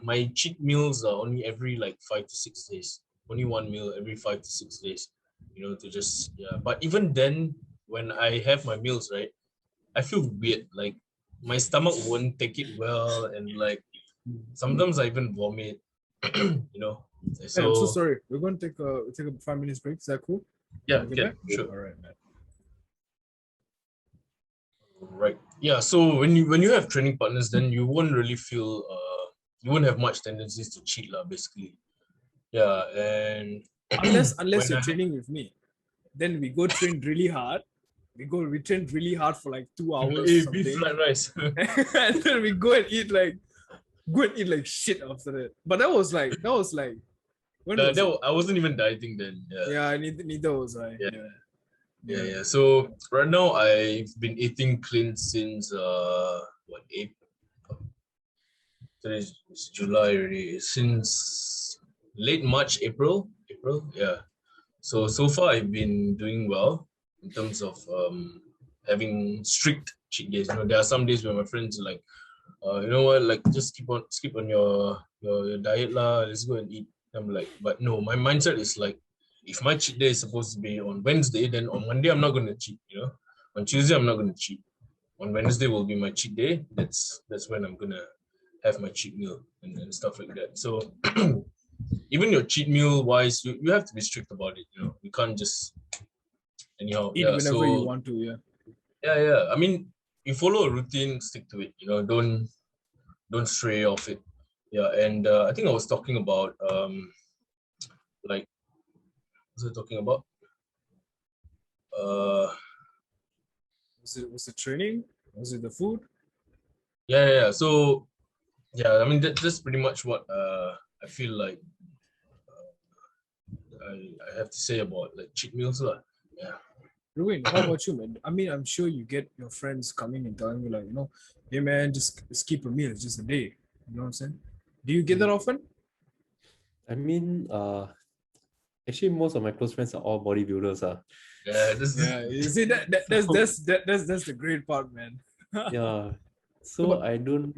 my cheat meals are only every like 5 to 6 days. Only one meal every 5 to 6 days. To just But even then, when I have my meals, right, I feel weird. Like my stomach won't take it well, and like sometimes I even vomit. you know. Hey, I'm so So sorry. We're going to take a 5 minutes break. Is that cool? yeah, Okay, yeah, back? sure. All right, man. Right. Yeah. So when you have training partners, then you won't really feel you won't have much tendencies to cheat, lah, basically. Yeah. And Unless when you're I training with me, then we go train really hard. We train really hard for like 2 hours or beef something. fried rice. And then we go and eat like shit after that. But that was like when was it? I wasn't even dieting then. Yeah, neither was I. Yeah. So right now I've been eating clean since April. It's July already. Since late March, April. Yeah. So far I've been doing well in terms of having strict cheat days. There are some days where my friends are like, you know what, like just skip on your diet lah. Let's go and eat. I'm like, but no, my mindset is like, if my cheat day is supposed to be on Wednesday, then on Monday I'm not gonna cheat. On Tuesday I'm not gonna cheat. On Wednesday will be my cheat day. That's when I'm gonna have my cheat meal and stuff like that. So even your cheat meal wise, you have to be strict about it. You can't just anyhow eat whenever you want to. Yeah. I mean, you follow a routine, stick to it. Don't stray off it. Yeah. And I think I was talking about like what was I talking about? Was it training? Was it the food? Yeah. So yeah, I mean that's pretty much what I feel like I have to say about like cheat meals lah. Yeah. Ruin, how about you, man? I mean, I'm sure you get your friends coming and telling you like, hey man, just skip a meal, it's just a day. You know what I'm saying? Do you get that often? I mean, actually most of my close friends are all bodybuilders. You see that's the great part, man. Yeah. So I don't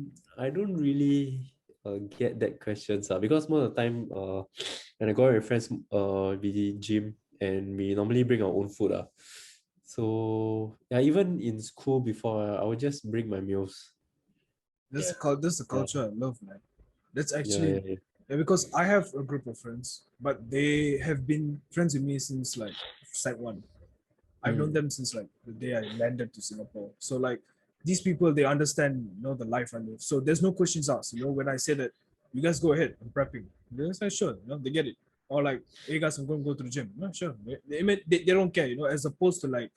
really get that questions because most of the time when I go out with friends we gym and we normally bring our own food. So yeah, even in school before I would just bring my meals. That's the culture I love, man. That's actually yeah. Because I have a group of friends, but they have been friends with me since like Site 1. I've known them since like the day I landed to Singapore. So like these people, they understand, the life I live. So there's no questions asked. When I say that, you guys go ahead, I'm prepping. They say sure, they get it. Or like, hey guys, I'm going to go to the gym. No, sure. They don't care, as opposed to like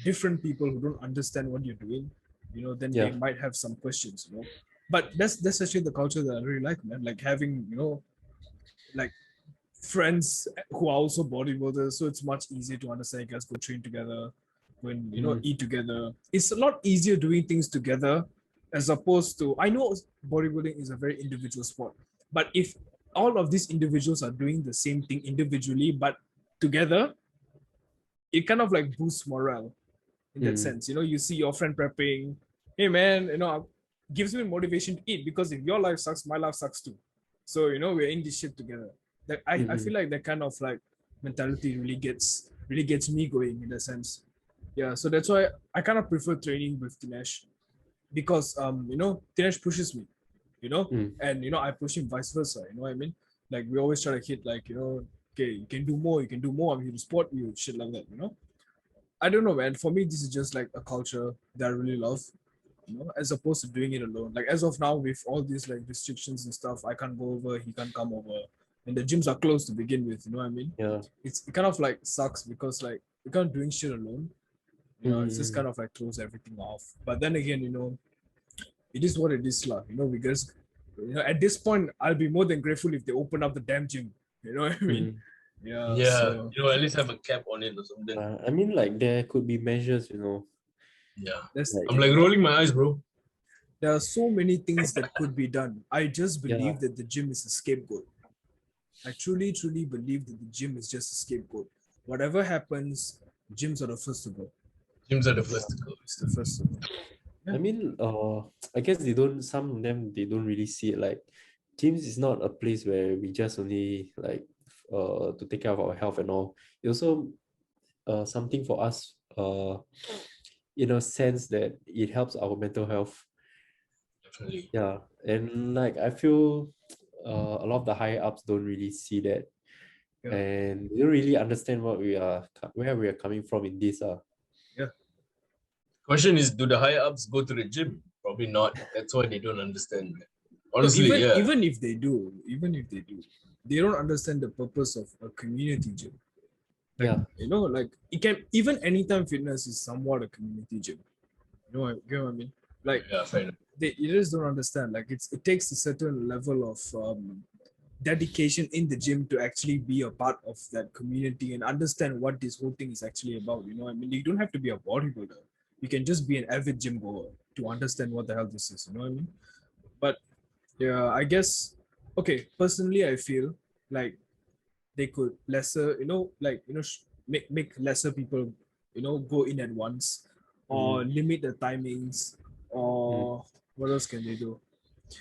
different people who don't understand what you're doing, then they might have some questions, But that's actually the culture that I really like, man. Like having, like friends who are also bodybuilders, so it's much easier to understand. You guys go train together, when eat together. It's a lot easier doing things together as opposed to, I know bodybuilding is a very individual sport, but if all of these individuals are doing the same thing individually but together, it kind of like boosts morale in that sense. You see your friend prepping, hey man, gives me motivation to eat, because if your life sucks, my life sucks too. So we're in this shit together. That I feel like that kind of like mentality really gets me going in a sense. Yeah, so that's why I kind of prefer training with Dinesh, because Dinesh pushes me, and I push him vice versa. You know what I mean? Like we always try to hit like, okay, you can do more, I'm here to support you, shit like that. I don't know, man. For me, this is just like a culture that I really love, as opposed to doing it alone. Like as of now, with all these like restrictions and stuff, I can't go over, he can't come over, and the gyms are closed to begin with. You know what I mean? Yeah. It kind of like sucks because like you can't doing shit alone. It's just kind of like throws everything off. But then again, it is what it is, lah. Because at this point, I'll be more than grateful if they open up the damn gym. You know what I mean? Yeah. So, at least have a cap on it or something. I mean, like there could be measures, Yeah. That's I'm like rolling my eyes, bro. There are so many things that could be done. I just believe Yeah. that the gym is a scapegoat. I truly, truly believe that the gym is just a scapegoat. Whatever happens, gyms are the first to go. Gyms are the first to go. It's the first to go. I mean, I guess some of them, they don't really see it like gyms is not a place where we just only like to take care of our health and all. It's also something for us in a sense that it helps our mental health. Definitely. Yeah, and like I feel a lot of the higher ups don't really see that, Yeah. and they don't really understand where we are coming from in this. Yeah. Question is, do the higher ups go to the gym? Probably not. That's why they don't understand. Honestly, no, yeah. even if they do, they don't understand the purpose of a community gym. Like, Yeah. you know, like it can even anytime fitness is somewhat a community gym. You know what I mean? Like Yeah, fair enough. you just don't understand. Like it takes a certain level of dedication in the gym to actually be a part of that community and understand what this whole thing is actually about. You know what I mean? You don't have to be a bodybuilder. You can just be an avid gym goer to understand what the hell this is. You know what I mean? But yeah, I guess okay, personally I feel like they could lesser, make lesser people, go in at once, or limit the timings, or what else can they do?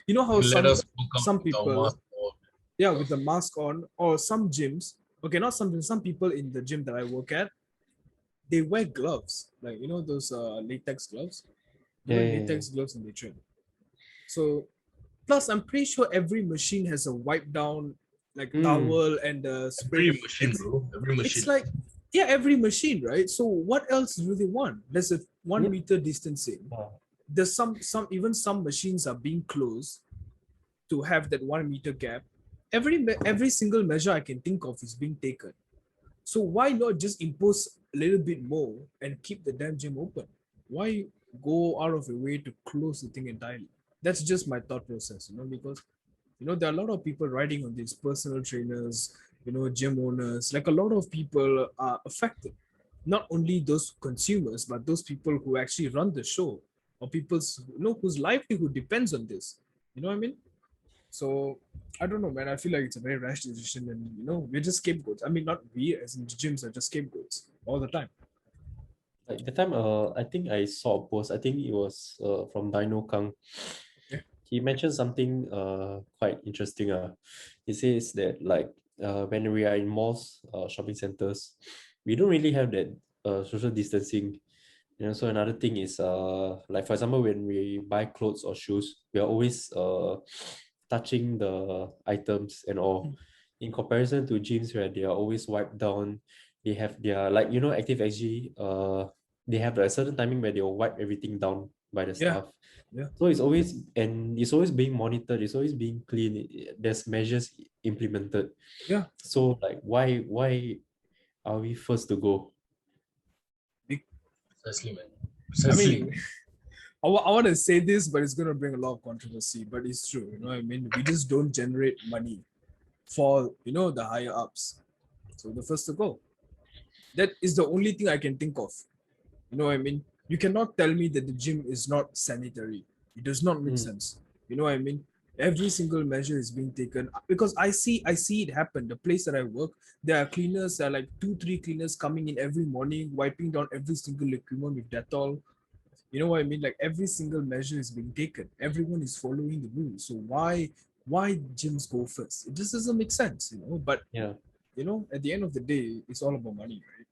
You know how Let us work out some with our people, mask on. yeah, with the mask on, or some gyms, okay, not some people in the gym that I work at, they wear gloves, like those latex gloves. They wear latex gloves and they train. So plus, I'm pretty sure every machine has a wipe down, like towel and spray. Every machine, bro. Every machine. It's like, yeah, every machine, right? So what else do they want? There's a 1 meter distancing. There's some machines are being closed to have that 1 meter gap. Every single measure I can think of is being taken. So why not just impose a little bit more and keep the damn gym open? Why go out of your way to close the thing entirely? That's just my thought process, because there are a lot of people riding on these personal trainers, gym owners. Like a lot of people are affected. Not only those consumers, but those people who actually run the show, or people's whose livelihood depends on this. You know what I mean? So I don't know, man. I feel like it's a very rash decision, and we're just scapegoats. I mean, not we as in the gyms are just scapegoats all the time. Like the time, I think I saw a post. I think it was from Dino Kang. Yeah. He mentioned something quite interesting. He says that like when we are in malls, shopping centers, we don't really have that social distancing. So another thing is like for example, when we buy clothes or shoes, we are always touching the items and all. In comparison to gyms where they are always wiped down, they have their like Active XG, they have a certain timing where they'll wipe everything down by the staff. Yeah. So it's always being monitored, it's always being clean. There's measures implemented. Yeah. So like why are we first to go? Precisely, man. Precisely. I mean, I want to say this, but it's going to bring a lot of controversy, but it's true. You know what I mean? We just don't generate money for, the higher ups. So the first to go. That is the only thing I can think of. You know what I mean? You cannot tell me that the gym is not sanitary. It does not make sense. You know what I mean? Every single measure is being taken because I see it happen. The place that I work, there are cleaners, there are like 2-3 cleaners coming in every morning, wiping down every single equipment with Dettol. You know what I mean? Like every single measure is being taken. Everyone is following the rules. So why gyms go first? It just doesn't make sense, But yeah, at the end of the day, it's all about money, right?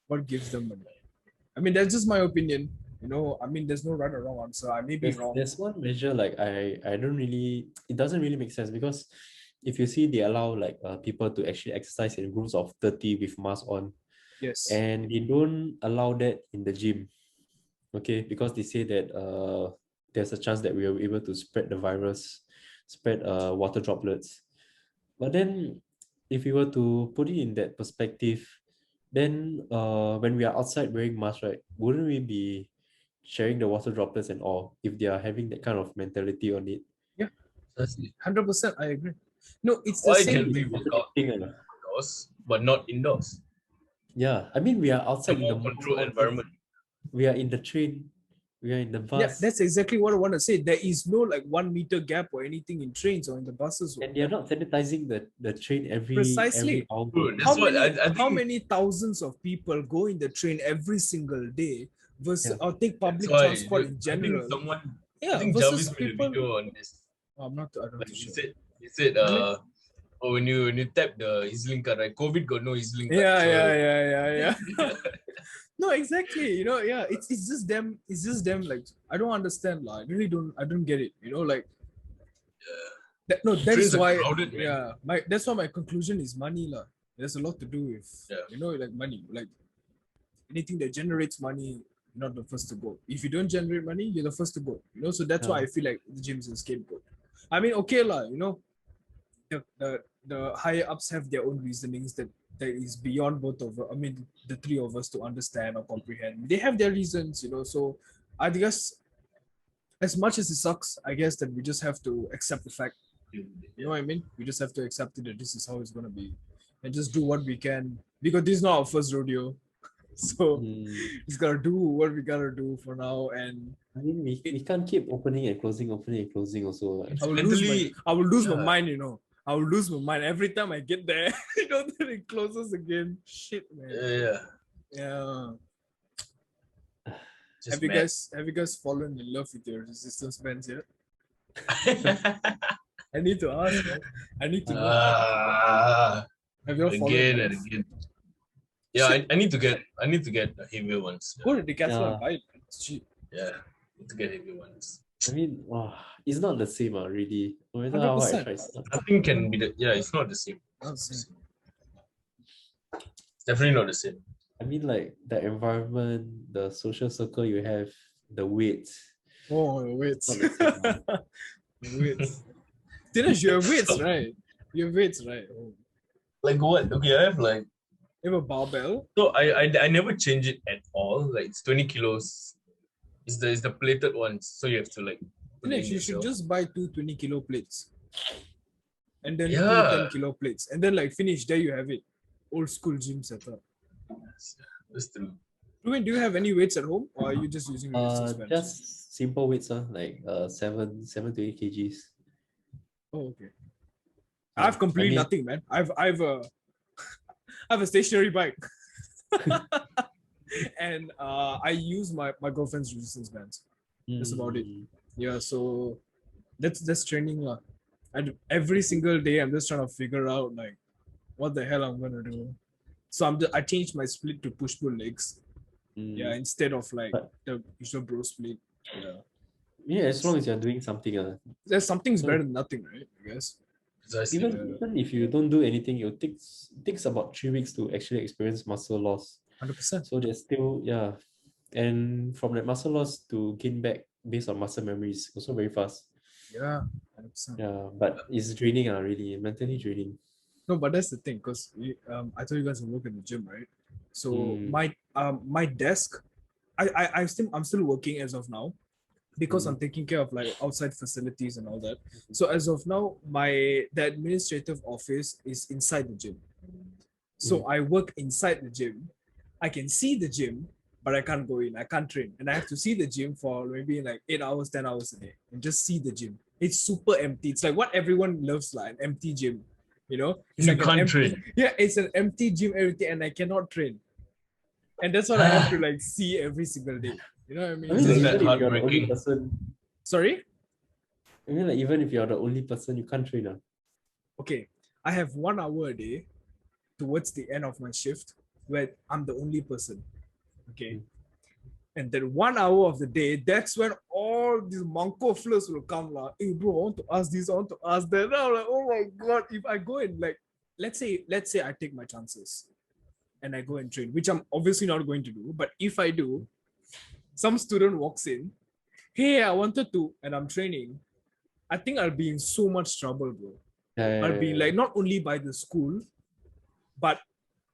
What gives them money? I mean, that's just my opinion. I mean, there's no right or wrong answer. I may be wrong. There's one measure like I don't really, it doesn't really make sense because if you see they allow like people to actually exercise in groups of 30 with masks on. Yes. And they don't allow that in the gym. Okay, because they say that there's a chance that we are able to spread the virus, spread water droplets. But then if we were to put it in that perspective, then when we are outside wearing masks, right, wouldn't we be sharing the water droplets and all if they are having that kind of mentality on it? Yeah, 100%. I agree. No, it's the Why same. can we work out outdoors but not indoors? Yeah, I mean we are outside A in the more controlled environment. we are in the train, we are in the bus. Yeah, that's exactly what I want to say. There is no like 1 meter gap or anything in trains or in the buses. And they're not sanitizing the train every Precisely. hour. Bro, that's what I think. How many thousands of people go in the train every single day versus or take public That's why, transport in general? I think versus Jarvis made a video on this. I'm not. I don't Like know. he said, oh, when you tap the EasyLink card, right? COVID got no EasyLink card. Yeah. No, exactly. You know, yeah, it's just them. It's just them. Like, I don't understand. Like, I really don't. I don't get it. You know, like. That is why. Crowded, that's why my conclusion is money, lah. There's a lot to do with you know, like money. Like anything that generates money, you're not the first to go. If you don't generate money, you're the first to go. You know, so that's why I feel like the gym is a scapegoat. I mean, okay, lah. You know, the higher ups have their own reasonings that is beyond both of us. I mean, the three of us to understand or comprehend. They have their reasons, you know. So I guess, as much as it sucks, I guess that we just have to accept the fact. You know what I mean? We just have to accept it that this is how it's gonna be, and just do what we can, because this is not our first rodeo. So we gotta do what we gotta do for now. And I mean, we can't keep opening and closing also. Like. I will lose my mind, you know. I will lose my mind every time I get there. You know, then it closes again. Shit, man. Yeah. Have you guys fallen in love with your resistance bands yet? I need to ask, man. I need to know. Have you fallen again and again? Yeah, I need to get the heavier ones. Go to Decathlon, buy it. It's cheap. Yeah, need to get heavier ones. I mean, it's not the same, really. No matter how I try. Nothing can be it's not the same. Not the same. It's definitely not the same. I mean, like the environment, the social circle you have, the weights. Oh, the weights. The weights. Dinesh, you have weights, right? You have weights, right? Oh. Like what? Okay, I have like. You have a barbell? So I never change it at all. Like it's 20 kilos. It's the plated ones. So you have to like. Dinesh, you should just buy 2 20-kilo plates. And then 2 10-kilo plates. And then like finish, there you have it. Old school gym setup. That's true. Ruain, do you have any weights at home, or are you just using resistance bands? Just simple weights, like 7 to 8 kgs. Oh, okay. I have completely nothing, man. I have a stationary bike. And I use my girlfriend's resistance bands. That's about it. Yeah, so that's training. And every single day I'm just trying to figure out like what the hell I'm gonna do. So I changed my split to push-pull legs. Yeah, instead of like the usual bro split. Yeah, as long as you're doing something. There's something's better than nothing, right? I guess. Even if you don't do anything, it takes about 3 weeks to actually experience muscle loss. 100%. So there's still, and from that muscle loss to gain back based on muscle memory is also very fast. Yeah, 100%. Yeah, but it's draining, really mentally draining. No, but that's the thing, because I told you guys I work in the gym, right? So my desk, I'm still working as of now, because I'm taking care of like outside facilities and all that. So as of now, the administrative office is inside the gym. So I work inside the gym. I can see the gym, but I can't go in. I can't train. And I have to see the gym for maybe like 8 hours, 10 hours a day and just see the gym. It's super empty. It's like what everyone loves, like an empty gym. You know? It's you like can't train. Yeah, it's an empty gym, everything, and I cannot train. And that's what I have to like see every single day. You know what I mean? Isn't that heartbreaking? Sorry? I mean, like, even if you're the only person, you can't train. Okay, I have 1 hour a day towards the end of my shift where I'm the only person. Okay. And then 1 hour of the day, that's when all these manco flows will come. Like, hey bro, I want to ask this, I want to ask that. And I'm like, oh my God, if I go and like, let's say I take my chances and I go and train, which I'm obviously not going to do. But if I do, some student walks in, hey, I wanted to, and I'm training, I think I'll be in so much trouble, bro. I'll be like, not only by the school, but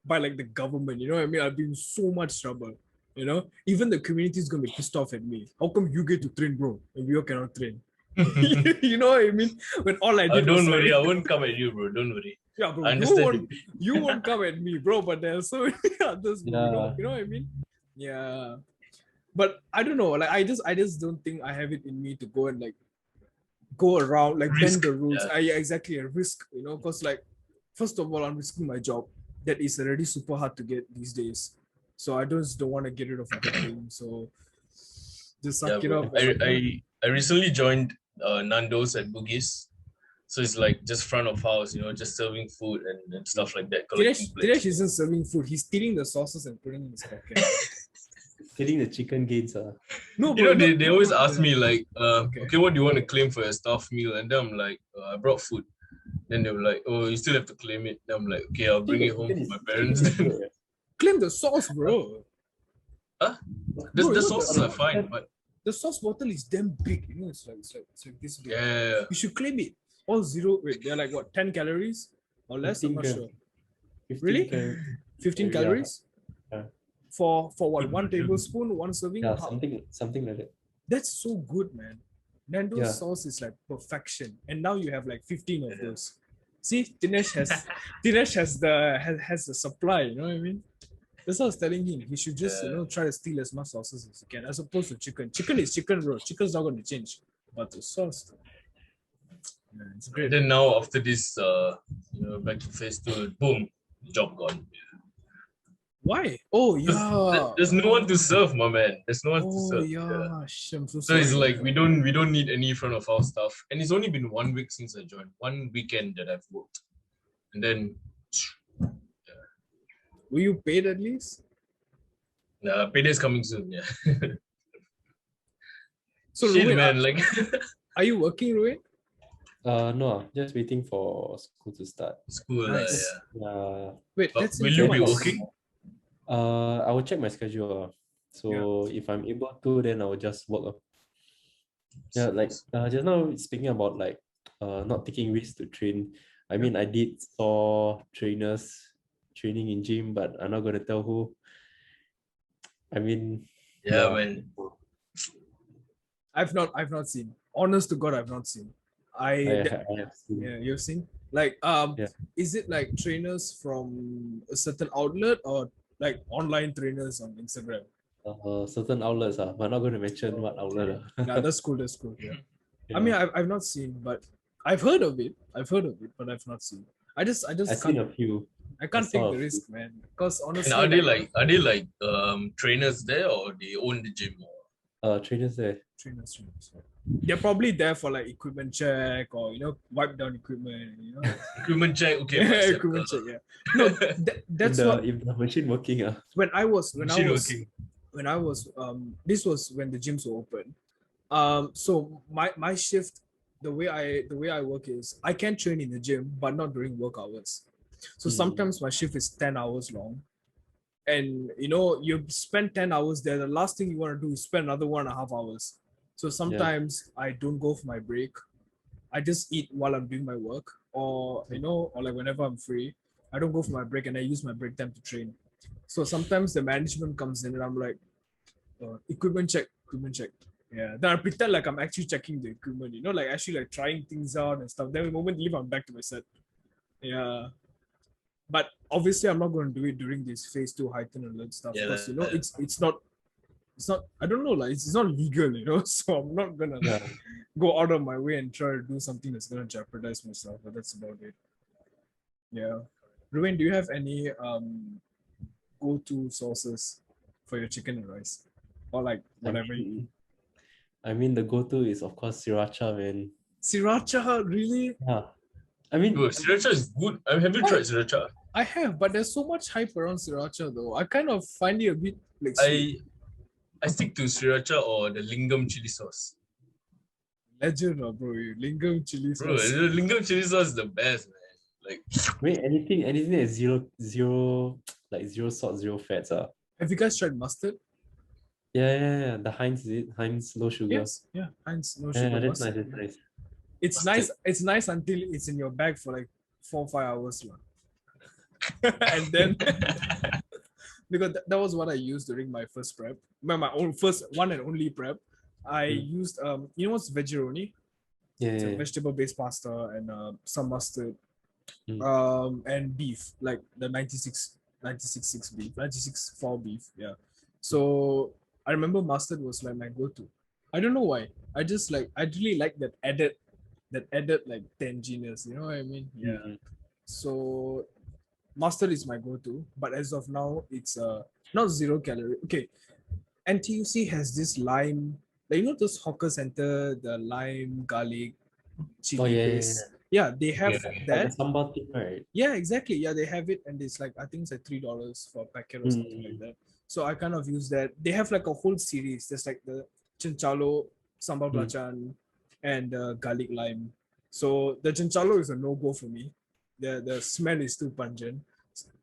by like the government, you know what I mean? I'll be in so much trouble, you know? Even the community is going to be pissed off at me. How come you get to train, bro, and we all cannot train? You know what I mean? When all I did don't worry, I won't come at you, bro. Don't worry. Yeah, bro, I understand you won't come at me, bro, but there are so many others, bro, you know what I mean? Yeah. But I don't know. Like I just don't think I have it in me to go and like go around like bend Risk, the rules. yeah. Yeah, exactly, a risk. Because like first of all, I'm risking my job. That is already super hard to get these days. So I just don't want to get rid of a good thing. So just Yeah, suck it bro. up. I recently joined Nando's at Bugis. So it's like just front of house, just serving food and stuff like that, collecting Dinesh plates. isn't serving food. He's stealing the sauces and putting in his pocket. Getting the chicken gains. No, bro. They always ask Yeah. me like, Okay. okay, what do you want to claim for your staff meal? And then I'm like, I brought food. Then they were like, oh, you still have to claim it. Then I'm like, okay, I'll bring it home to my parents. Claim the sauce, bro. Huh? Bro, The sauces are fine, but the sauce bottle is damn big. It's like this big. yeah. You should claim it. All zero. Wait, they're like what, 10 calories or less? I'm not sure. 15 Really? 15 calories? Yeah. For what? 1 tablespoon, 1 serving? Yeah, something like that. That's so good, man. Nando's sauce is like perfection, and now you have like 15 of those. See, Dinesh has the supply. You know what I mean? That's what I was telling him. He should just try to steal as much sauces as he can, as opposed to chicken. Chicken is chicken, bro. Chicken's not going to change, but the sauce, it's great. Then now after this, back to phase 2, boom, job gone. Why? Oh yeah. There's no one to serve, my man. There's no one to serve. Yeah. So it's like we don't need any front of house stuff. And it's only been 1 week since I joined. 1 weekend that I've worked. And then were you paid at least? payday's coming soon, yeah. So shit, Ruain, man, like are you working, Ruain? No, just waiting for school to start. School, Nice. Yeah. Wait, but that's will you be working? I will check my schedule. So if I'm able to, then I will just work. Yeah, like just now speaking about like not taking risks to train. I mean, I did saw trainers training in gym, but I'm not gonna tell who. I mean, yeah, man. I've not seen. Honest to God, I've not seen. I have seen. Yeah, you've seen. Like is it like trainers from a certain outlet or like online trainers on Instagram? Certain outlets, but I'm not going to mention what outlet. Yeah, that's cool. Yeah. I mean, I've not seen, but I've heard of it. But I've not seen. I've seen a few. I can't take the risk, man. Because honestly, and are they like trainers there, or they own the gym? Trainers there. Trainers. They're probably there for like equipment check or wipe down equipment. Equipment check, okay. Equipment check, yeah. No, that's what. If the machine working, this was when the gyms were open. So my shift, the way I work is I can train in the gym, but not during work hours. So sometimes my shift is 10 hours long. And you spend 10 hours there. The last thing you want to do is spend another 1.5 hours. So sometimes I don't go for my break. I just eat while I'm doing my work, or or like whenever I'm free, I don't go for my break and I use my break time to train. So sometimes the management comes in and I'm like, equipment check. Yeah. Then I pretend like I'm actually checking the equipment, like actually like trying things out and stuff. Then the moment I leave, I'm back to my set. Yeah. But obviously I'm not going to do it during this phase 2 heightened alert stuff, because it's not I don't know, like it's not legal, so I'm not gonna go out of my way and try to do something that's gonna jeopardize myself. But that's about it. Yeah. Ruain, do you have any go-to sauces for your chicken and rice, or like whatever you eat? I mean, the go-to is of course sriracha, man. Sriracha, really? Yeah. I mean, sriracha is good. Have you tried sriracha? I have, but there's so much hype around sriracha though. I kind of find it a bit like I stick to sriracha or the lingam chili sauce. Legend, bro. Lingam chili sauce. Bro, the lingam chili sauce is the best, man. Like, wait, anything that's zero salt, zero fats. Have you guys tried mustard? Yeah. The Heinz, is it? Heinz low sugar. Yes, yeah. Heinz low sugar. Yeah, that's nice. It's nice. It's nice until it's in your bag for like 4 or 5 hours, and then because that was what I used during my first prep, my own first one and only prep. I used what's veggeroni? It's a vegetable-based pasta and some mustard, and beef, like the 96.6 beef, 96.4 beef. Yeah. So I remember mustard was like my go-to. I don't know why. I really like that added like tanginess. You know what I mean? Yeah. Mm. So mustard is my go-to, but as of now, it's not 0 calorie. Okay, NTUC has this lime, like those hawker center, the lime garlic Oh chili yeah. paste. Yeah, they have Yeah. Like the that. sambal thing, right? Yeah, exactly. Yeah, they have it, and it's like I think it's like $3 for a packet or something like that. So I kind of use that. They have like a whole series. There's like the chinchalo, sambal belacan, and garlic lime. So the chinchalo is a no-go for me. The smell is too pungent.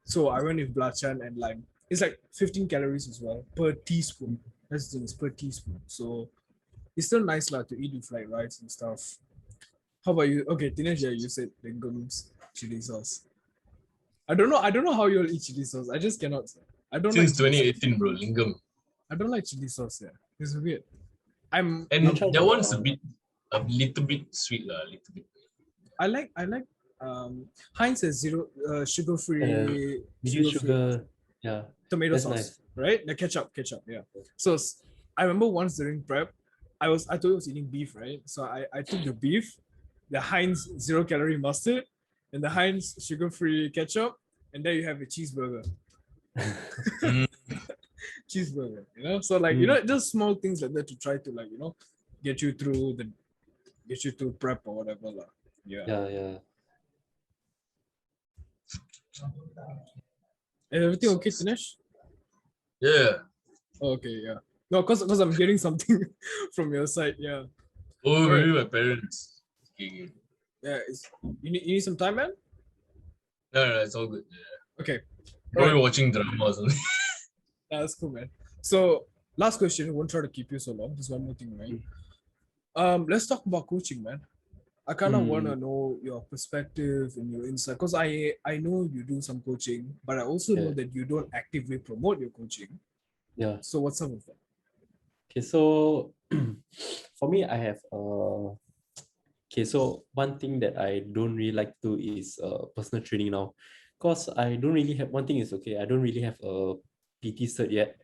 So I went with belacan and lime. It's like 15 calories as well per teaspoon. That's the thing, it's per teaspoon. So it's still nice lah to eat with like rice and stuff. How about you? Okay, Dinesh, yeah, you said Lingum's chili sauce. I don't know how you'll eat chili sauce. I just cannot. I don't Since like chili sauce. 2018, bro, Lingam. I don't like chili sauce. Yeah, it's weird. And that one's a little bit sweet, lah. A little bit. I like Heinz has zero sugar free sugar. Yeah. Tomato That's sauce, nice. right? The ketchup, yeah. So I remember once during prep, I told you I was eating beef, right? So I took the beef, the Heinz 0 calorie mustard, and the Heinz sugar free ketchup, and there you have a cheeseburger. Cheeseburger, So like just small things like that to try to like get you through prep or whatever lah. Yeah. Everything okay, Dinesh? Yeah. Okay, yeah. No, cause I'm hearing something from your side. Yeah. Oh, maybe my parents. Okay. Yeah. You need some time, man? No, it's all good. Yeah. Okay. Probably watching drama or something. That's cool, man. So last question. I won't try to keep you so long. Just one more thing, right? Let's talk about coaching, man. I kind of want to know your perspective and your insight because I know you do some coaching, but I also know that you don't actively promote your coaching. Yeah. So what's up with that? Okay, so for me, I have so one thing that I don't really like to do is personal training now, because I don't really have one thing is I don't really have a PT cert yet,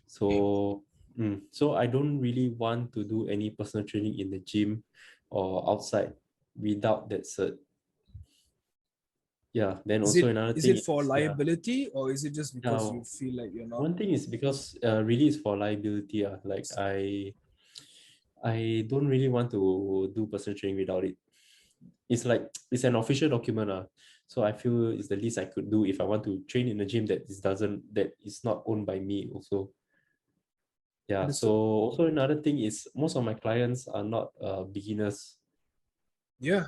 so so I don't really want to do any personal training in the gym or outside without that cert. Yeah, then another thing is it for liability or is it just because you feel like you're not? One thing is because really it's for liability. Like I don't really want to do personal training without it. It's like it's an official document. So I feel it's the least I could do if I want to train in a gym that is not owned by me also. Yeah. So also another thing is most of my clients are not beginners. Yeah.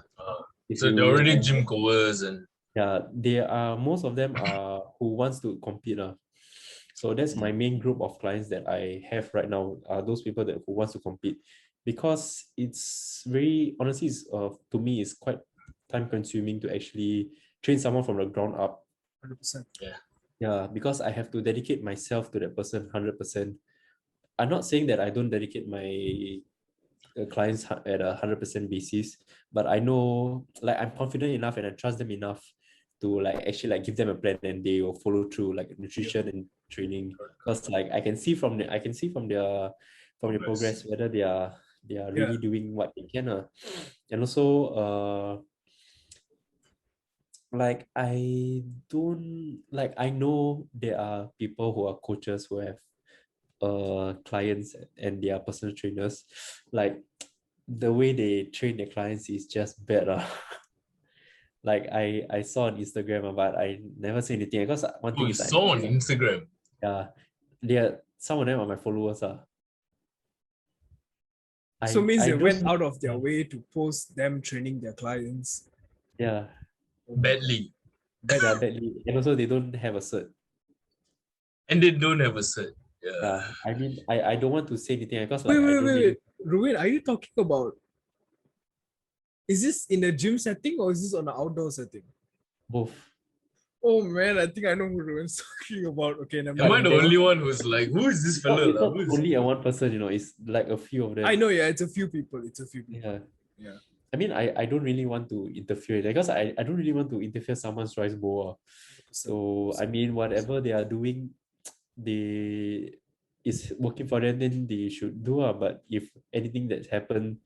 So they're already gym goers and they are most of them are who wants to compete. So that's my main group of clients that I have right now, are those people who wants to compete, because it's very honestly to me it's quite time consuming to actually train someone from the ground up. 100%. Yeah, because I have to dedicate myself to that person 100%. I'm not saying that I don't dedicate my clients at 100% basis, but I know, like, I'm confident enough and I trust them enough to like actually like give them a plan and they will follow through, like nutrition and training, because like I can see from their progress whether they are really doing what they can. And also like I know there are people who are coaches who have clients and they are personal trainers. Like the way they train their clients is just bad. Like I saw on Instagram, but I never say anything because one thing is I saw on Instagram. Yeah, some of them are my followers. So means they went out of their way to post them training their clients. Yeah. Badly. And also they don't have a cert. And they don't have a cert. Yeah. I mean, I don't want to say anything because wait. Ruain, are you talking about? Is this in a gym setting or is this on an outdoor setting? Both. Oh man, I think I know who Ruain's talking about. Okay, Am I the only one who's like, who is this fellow? It's not only one person, it's like a few of them. I know, it's a few people. Yeah. I mean, I don't really want to interfere because I don't really want to interfere someone's rice bowl. So I mean, whatever they are doing, they it's working for them, then they should do. But if anything that's happened,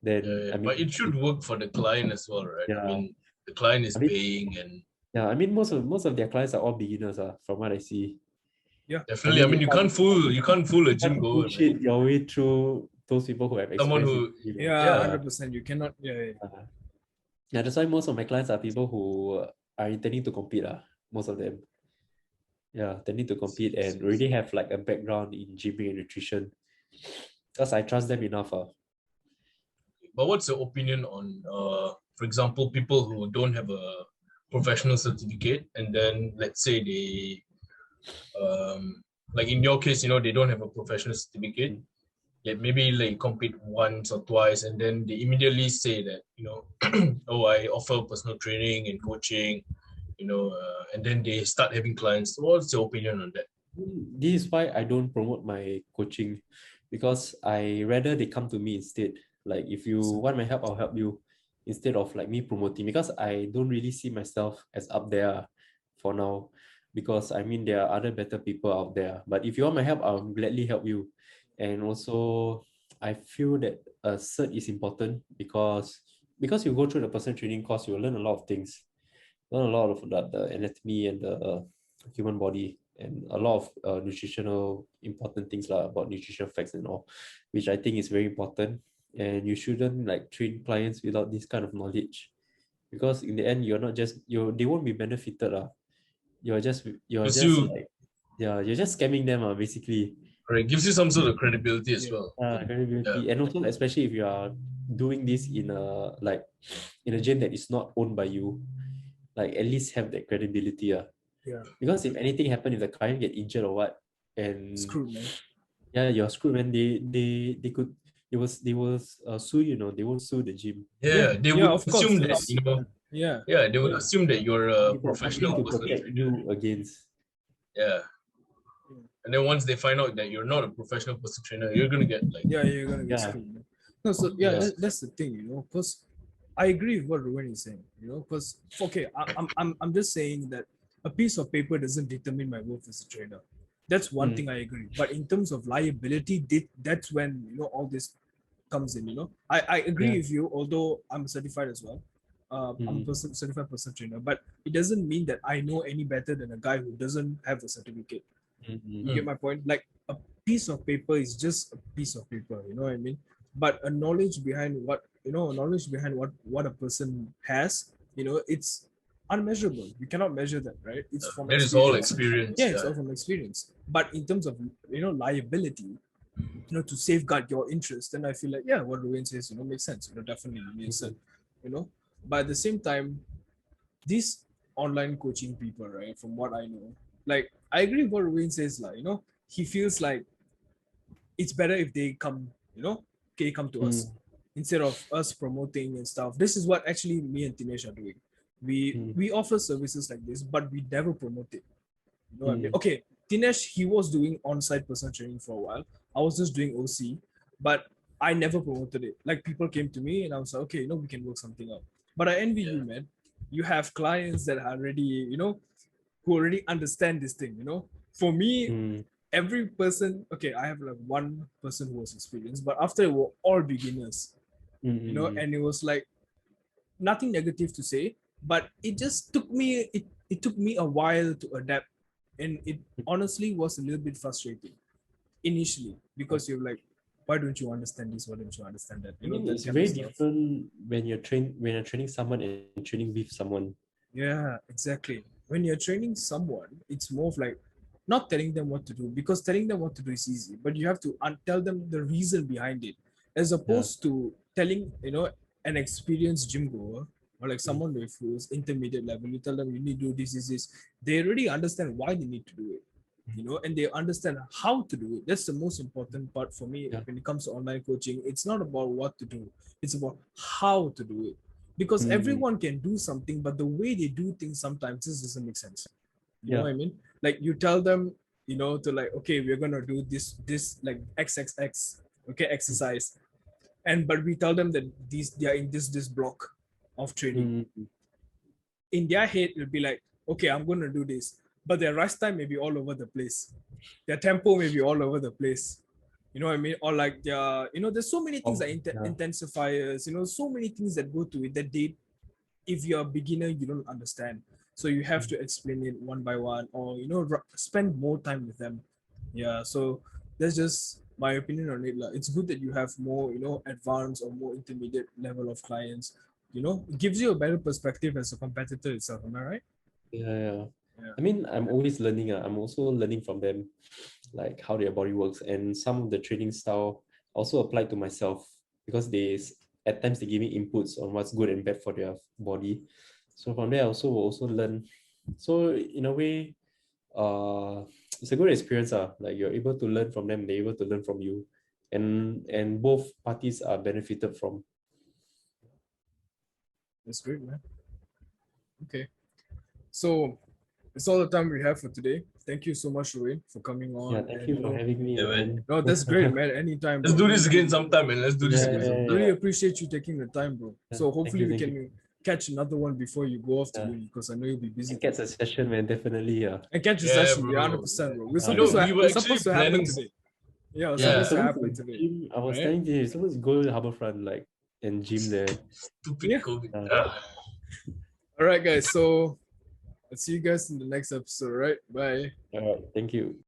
then I mean, but it should work for the client as well, right? I yeah. mean, the client is I mean, paying, and yeah, I mean most of their clients are all beginners, from what I see. Yeah. And definitely. I then mean, you can't fool a gym goer, man. bullshit your way through those people who have Someone experience. who, Yeah, 100%. You cannot. Yeah. Yeah, that's why most of my clients are people who are intending to compete. Most of them. Yeah, they need to compete and already have like a background in gymming and nutrition. Because I trust them enough. But what's your opinion on, for example, people who don't have a professional certificate, and then let's say they, like in your case, they don't have a professional certificate, yet maybe like compete once or twice, and then they immediately say that, oh, I offer personal training and coaching, and then they start having clients. What's your opinion on that? This is why I don't promote my coaching, because I rather they come to me instead. Like if you want my help, I'll help you, instead of like me promoting, because I don't really see myself as up there for now, because I mean there are other better people out there. But if you want my help, I'll gladly help you. And also I feel that a cert is important because you go through the personal training course, you will learn a lot of things, learn a lot of the anatomy and the human body, and a lot of nutritional important things about nutritional facts and all, which I think is very important. And you shouldn't like train clients without this kind of knowledge, because in the end you're not just they won't be benefited. You're just Gives you, like, yeah, you're just scamming them basically. right, gives you some sort of credibility as well. Credibility. And also especially if you are doing this in a gym that is not owned by you, like at least have that credibility. Yeah. Because if anything happens, if the client get injured or what, and Screwed, man. yeah, you're screwed, man. They will sue you. They won't sue the gym. They would of course, assume that they would assume that you're a professional to personal protect trainer. you against. Yeah. And then once they find out that you're not a professional personal trainer, you're gonna get like you're gonna get screwed. Man. No, so that's the thing, because I agree with what Ruain is saying, because okay, I'm just saying that a piece of paper doesn't determine my worth as a trainer. That's one thing I agree. But in terms of liability, that's when all this comes in. I agree with you, although I'm certified as well. I'm a certified personal trainer, but it doesn't mean that I know any better than a guy who doesn't have a certificate. You get my point? Like a piece of paper is just a piece of paper, you know what I mean? But a knowledge behind what a person has, it's unmeasurable. You cannot measure that, right? It's from that is all experience. Yeah, it's all from experience. But in terms of liability, to safeguard your interest, then I feel like what Ruain says, makes sense. Definitely makes sense. But at the same time, these online coaching people, right? From what I know, like I agree with what Ruain says, like he feels like it's better if they come, to us instead of us promoting and stuff. This is what actually me and Tinesh are doing. We offer services like this, but we never promote it. You know what I mean? Okay, Tinesh, he was doing on-site personal training for a while. I was just doing OC, but I never promoted it. Like people came to me and I was like, okay, we can work something out. But I envy you, man. You have clients that are already, who already understand this thing, For me, every person, okay, I have like one person who was experienced, but after it were all beginners, and it was like nothing negative to say, but it just took me, it took me a while to adapt. And it honestly was a little bit frustrating initially, because you're like, why don't you understand this? Why don't you understand that? It's very different when you're training someone and training with someone. Yeah, exactly. When you're training someone, it's more of like not telling them what to do, because telling them what to do is easy, but you have to tell them the reason behind it, as opposed to telling, an experienced gym goer or like someone with who's intermediate level, you tell them you need to do this. They already understand why they need to do it, and they understand how to do it. That's the most important part for me when it comes to online coaching. It's not about what to do, it's about how to do it. Because everyone can do something, but the way they do things sometimes just doesn't make sense. You know what I mean? Like you tell them, to like, okay, we're gonna do this like XXX, okay, exercise, but we tell them that they are in this block of training. In their head, it'll be like, okay, I'm gonna do this, but their rise time may be all over the place. Their tempo may be all over the place. You know what I mean? Or like their, there's so many things like intensifiers, so many things that go to it that if you're a beginner, you don't understand. So you have to explain it one by one, or spend more time with them. Yeah. So that's just my opinion on it. It's good that you have more, advanced or more intermediate level of clients. It gives you a better perspective as a competitor itself. Am I right? Yeah. I mean, I'm always learning. I'm also learning from them, like how their body works, and some of the training style also applied to myself, because at times they give me inputs on what's good and bad for their body. So from there, I also will also learn. So in a way, it's a good experience. Like you're able to learn from them, they're able to learn from you, and both parties are benefited from. That's great, man. Okay. So it's all the time we have for today. Thank you so much, Ruain, for coming on. Yeah, thank you for having me. Man. No, that's great, man. Anytime. Let's do this again sometime, man. Let's do this again sometime. Really appreciate you taking the time, bro. So hopefully we can catch another one before you go off to uni, because I know you'll be busy. And catch a session, man, definitely. And catch a session, 100%, bro. We're supposed to happen today. Yeah, it's supposed to happen today. I was telling you, supposed to go to Harbourfront, and gym there. Stupid COVID. All right, guys. So I'll see you guys in the next episode. Right? Bye. All right. Thank you.